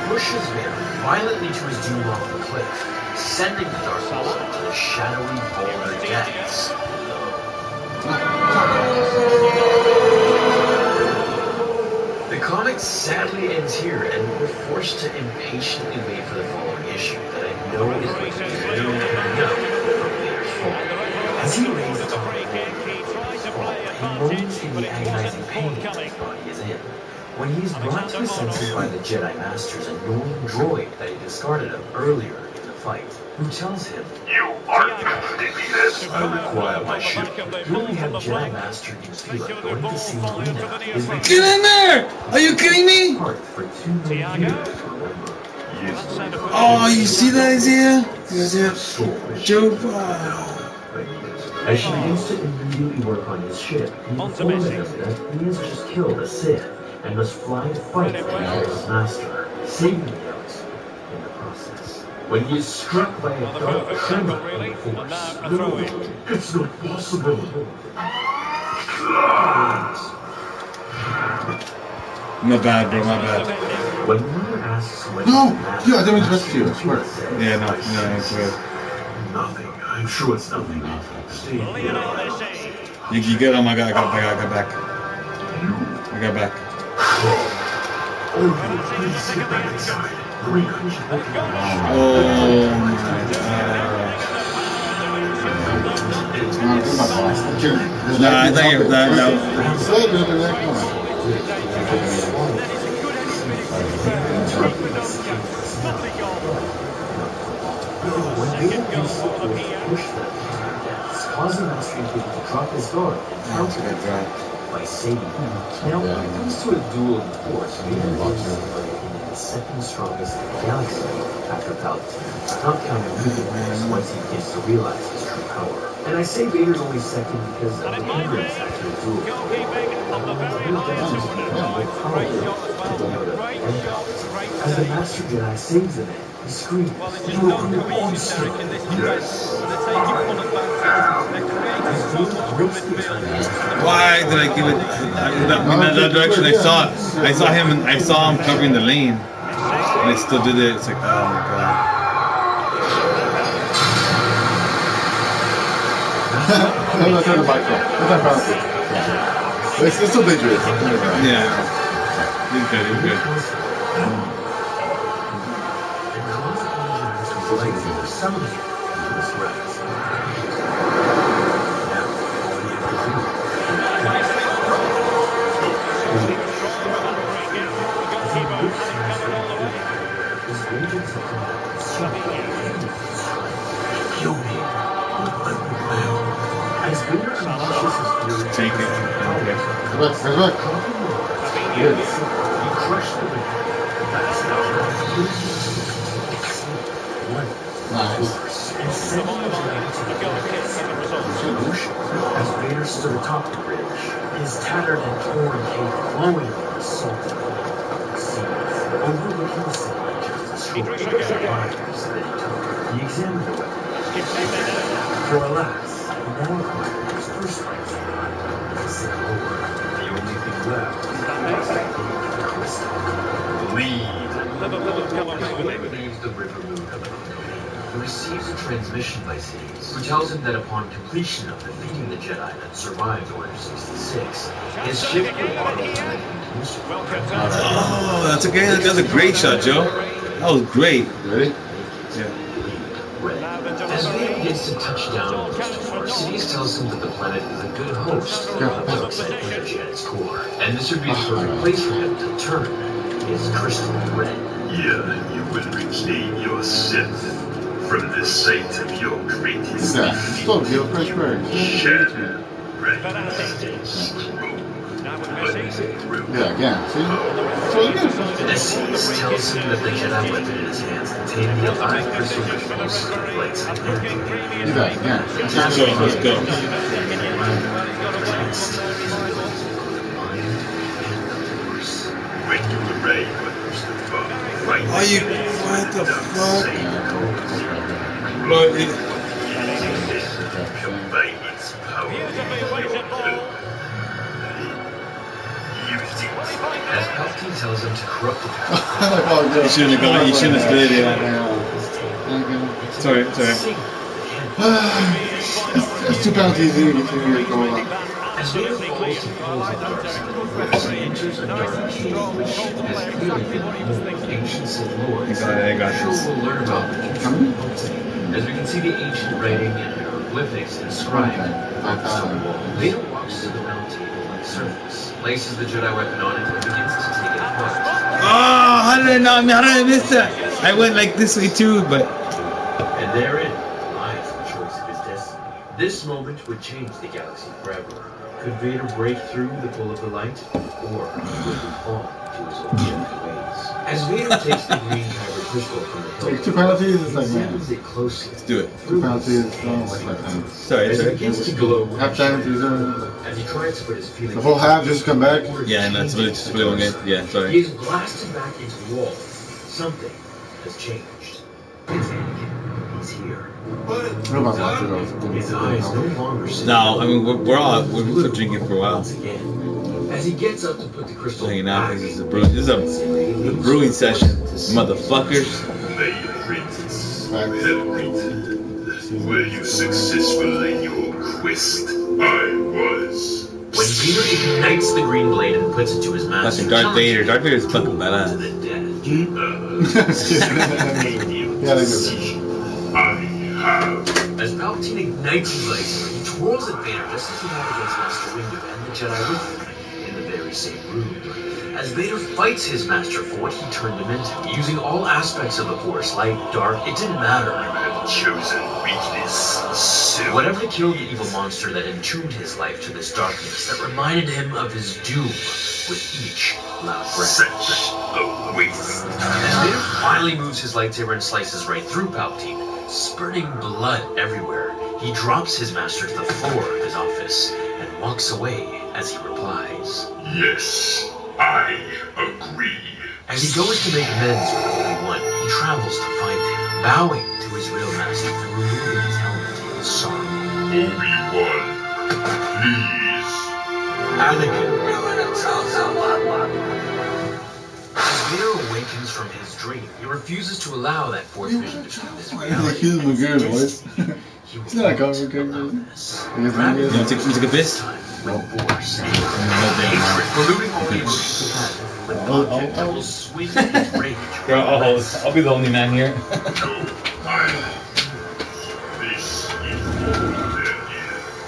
pushes Vader violently to his doom off the cliff, sending the Dark Lord into the shadowy boulder depths. The comic sadly ends here, and we're forced to impatiently wait for the following issue that I know is going to be really coming up from Vader's fall. As he raises the fall, he moans in the agonizing pain that his body is in. When he is brought to his senses by the Jedi Master's annoying droid that he discarded him earlier in the fight, who tells him, You aren't defeated. I require my ship. here we have Jedi Master Newsfeeler going to see Marina is Get in there! Are you kidding me? for 2 more years to remember. Oh, you see that, Isaiah? You see that? Joe. As she begins to immediately work on his ship, he informs him that he has just killed a Sith and must fly to fight the Emperor's master, saving the Galaxy in the process. When he is struck by a dark tremor from the Force, no, it's not possible. My bad, bro, my bad. When Mother asks when No! Yeah, I didn't mean to mess with you, I swear. Yeah, no, it's good. Nothing. I'm sure it's nothing. Stay here. You get him, I got back. I got back. Oh, please get back inside. Marina, keep looking around. Oh my god. Nah, I think causing Master Yoda to drop his guard and counter attack by saving him. Now, when it comes to a duel of force, Vader is, in my opinion, the second strongest in the galaxy after Palpatine, not counting Luke once he begins to realize his true power. And I say Vader's only second because of the hindrance after the duel. As the Master Jedi saves the man, he screams, "You are your own strength." Why did I give it in that direction? I saw him covering the lane, and I still did it. It's like, oh my god. Let's have the bike ride. Let's have balance. It's still dangerous. Yeah. He's good. Take it. Look. Good. Nice. As Vader stood atop the bridge, his tattered and torn cape glowing in the salted seas, overlooking the city just as short as the fires that he took. He examined the weapon. For alas, he now acquired his first lightsaber. The only thing left was the crystal. Lead. Leaves the river moon of he receives a transmission by Sidious, who tells him that upon completion of defeating the Jedi that survived Order 66, his ship will automatically use. Oh, that's okay. That's a great shot, Joe. That was great. Ready? Yeah. As Vader begins to touch down on Mustafar, Sidious tells him that the planet is a good host for toxic energy at its core, and this would be the perfect place for him to turn his crystal red. Yeah, you will reclaim yourself from the sight of your greatest Yeah, stop, you're fresh bird. shadow. Right. Yeah, again, see? So good. Sidious tells him that the Jedi weapon in his hands contained the alive crystal which most lights and energy. Do that again. Let's go. When you arrive on Mustafar, right? What the fuck? But it, combine its power with your own. Use it. As Palpatine tells him to corrupt the power. you shouldn't have gone. You shouldn't have stood there. Sorry. It's 2 pounds easier if you go along. As Vader falls to pulls on the dark side of the Force, he enters a dark cave, which has clearly been the home of ancient Sith Lords. I got Sure, this. we'll learn about the future of Palpatine. As we can see the ancient writing and hieroglyphics inscribed on the stone wall. Vader walks to the round table-like surface, places the Jedi weapon on it, and begins to take it apart. Oh, how did I miss that? I went like this way too, but. And therein lies the choice of his destiny. This moment would change the galaxy forever. Could Vader break through the pull of the light, or would he fall to his old Jedi ways? As Vader takes the green kyber crystal from the hill, Like 2 penalties, it's like, man. examines it closely. Let's do it. 2 penalties, like lifetime. Sorry. As it begins to glow, Half time, as he tries to put his feelings. the whole half just come back. Yeah, and that's really just really one game. Yeah, He sorry. is blasted back into the wall. Something has changed. He's here. What about that? His eyes no longer see. No, I mean we're been drinking for a while. As he gets up to put the crystal Hanging out. This is a brewing session, motherfuckers. My apprentice, were you successful in your quest? I was. When Vader ignites the green blade and puts it to his master, Fucking Darth Vader. Darth Vader's fucking badass. Yeah, they do. I have. As Palpatine ignites his lightsaber, he twirls at Vader just as he had against Master Windu and the Jedi with him in the very same room. As Vader fights his master for what he turned him into, using all aspects of the Force, light, dark, it didn't matter. You have chosen weakness, so and whatever to kill the evil monster that entombed his life to this darkness that reminded him of his doom with each loud breath. As Vader finally moves his lightsaber and slices right through Palpatine, spurting blood everywhere, he drops his master to the floor of his office and walks away as he replies, Yes, I agree. As he goes to make amends with Obi-Wan, he travels to find him, bowing to his real master and removing his helmet in sorrow. Obi-Wan, please. Anakin, as Vader awakens from his dream, he refuses to allow that fourth vision to become his reality. He's a good voice. It's not a comic character. It's a good piss? With force, polluting all the emotions he had, when the object will swing his rage. I'll be the only man here.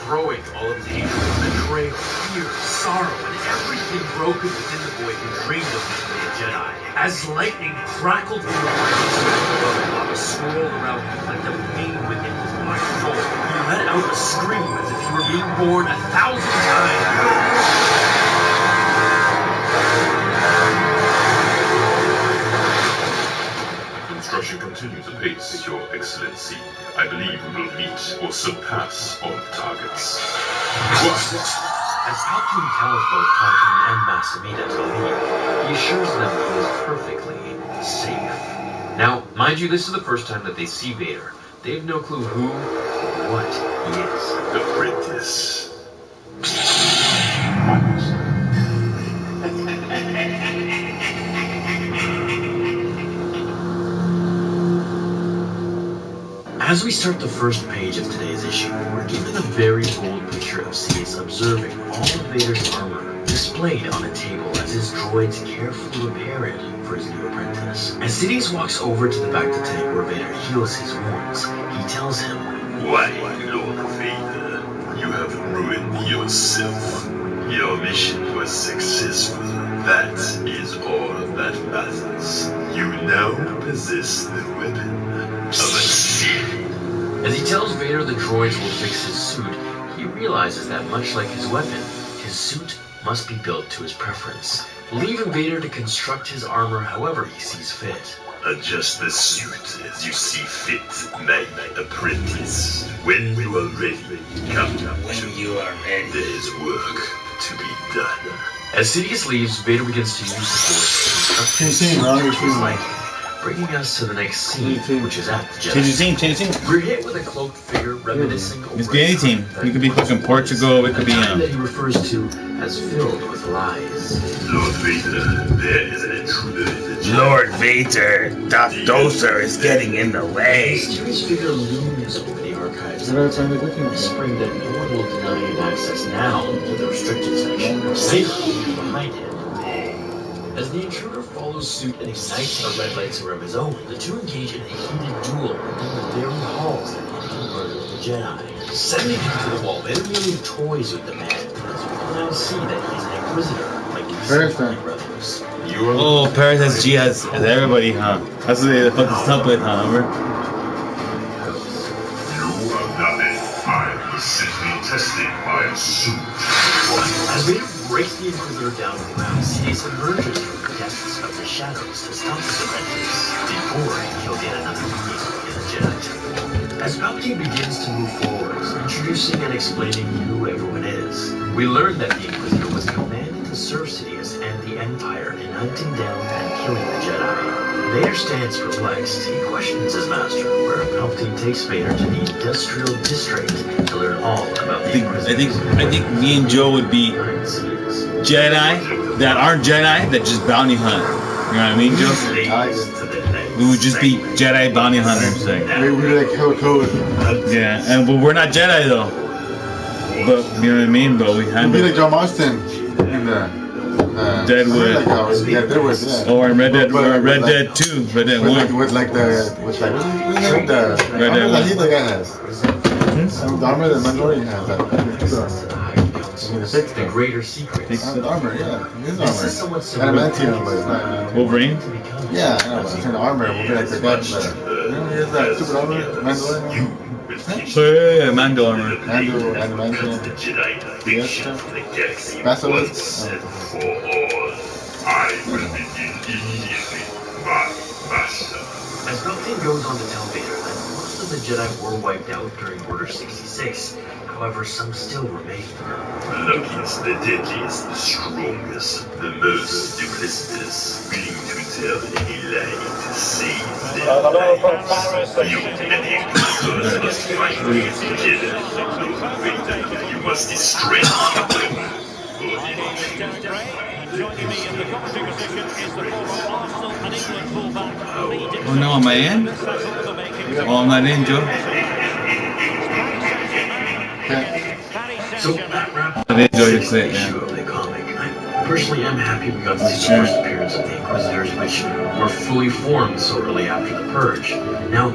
Throwing all of his hatred, betrayal, fear, sorrow, and everything broken within the boy who dreamed of becoming a Jedi. As lightning crackled from the fire, Lava swirled around him like the pain within his black soul. He let out a scream as if he were being born 1,000 times. Construction continues apace, Your Excellency. I believe we will meet or surpass all targets. As Palpatine tells both Tarkin and Masamida to leave, he assures them he is perfectly safe. Now, mind you, this is the first time that they see Vader. They have no clue who or what he is. The Apprentice. As we start the first page of today's issue, we're given a very bold picture of Sidious observing all of Vader's armor displayed on a table as his droids carefully repair it for his new apprentice. As Sidious walks over to the bacta tank where Vader heals his wounds, he tells him, Why, Lord Vader, you have ruined yourself. Your mission was successful. That is all that matters. You now possess the weapon of a Sith. As he tells Vader the droids will fix his suit, he realizes that much like his weapon, his suit must be built to his preference, leaving Vader to construct his armor however he sees fit. Adjust the suit as you see fit, my apprentice. When you are ready, come when you are ready. There is work to be done. As Sidious leaves, Vader begins to use the Force to construct his suit to his liking, bringing us to the next scene, which is at the Jedi. Change the team. We're hit with a cloaked figure reminiscing It could be any team. It could be fucking Portugal. It could be that he refers to as filled with lies. Lord Vader, there is an intruder in the Jedi. Lord Vader, Darth Doser is getting in the way. A mysterious figure looms over the archives, whispering that no one will deny him access now to the restricted section, safely behind him. As the intruder follows suit and ignites a red lightsaber of his own, the two engage in a heated duel within the very halls that murder of the Jedi. Sending him to the wall, Vader merely toys with the man, as we can now see that he's an inquisitor, like his brothers. Oh, Paris has G has everybody, huh? That's what they fucked us up with, huh? Remember? You are nothing. I was simply testing my suit. As Vader breaks the Inquisitor down to the ground, Sidious emerges from the depths of the shadows to stop his apprentice before he'll get another meeting in the Jedi Temple. As Palpatine begins to move forwards, introducing and explaining who everyone is, we learn that the Inquisitor was commanded to serve Sidious and the Empire in hunting down and killing the Jedi. Vader stands perplexed. He questions his master, where Palpatine takes Vader to the industrial district to learn all about the Inquisitor. I think me and Joe would be Jedi that aren't Jedi that just bounty hunt. You know what I mean, Joe? We would just be Jedi bounty hunters. Like. We're like hell code. Yeah, and but we're not Jedi though. But you know what I mean? But we handle. We'd be like John Marston in the Deadwood. Like yeah, Deadwood. Yeah. Or Red Dead. Red Dead 2. Red Dead 1. With like the what's the Red Dead 1. He the guy has. The armor that Mandalorian has. The greater secret. The armor, yeah. His armor. Adamantium, but it's not. Wolverine? Yeah, I know, but it's an armor. We'll be like the guy from the. You know, he has that stupid armor, Mandalorian. Yeah, Mando armor. Mando, adamantium, fiesta, basilisk. As Palpatine goes on to tell Vader that most of the Jedi were wiped out during Order 66, however, some still remain. Luckiest, the deadliest, the strongest, the most duplicitous, willing to tell any lie to save their lives. You and your cause must fight together. Lord Vader, you must destroy them. Joining me in the commentary position is the former Arsenal and England fullback. Oh no, am I in? Oh, I'm not in, Joe. So that wraps up I did enjoy your the set, issue yeah. of the comic. I personally am happy we got to see the first appearance of the Inquisitors, which were fully formed so early after the Purge. Now,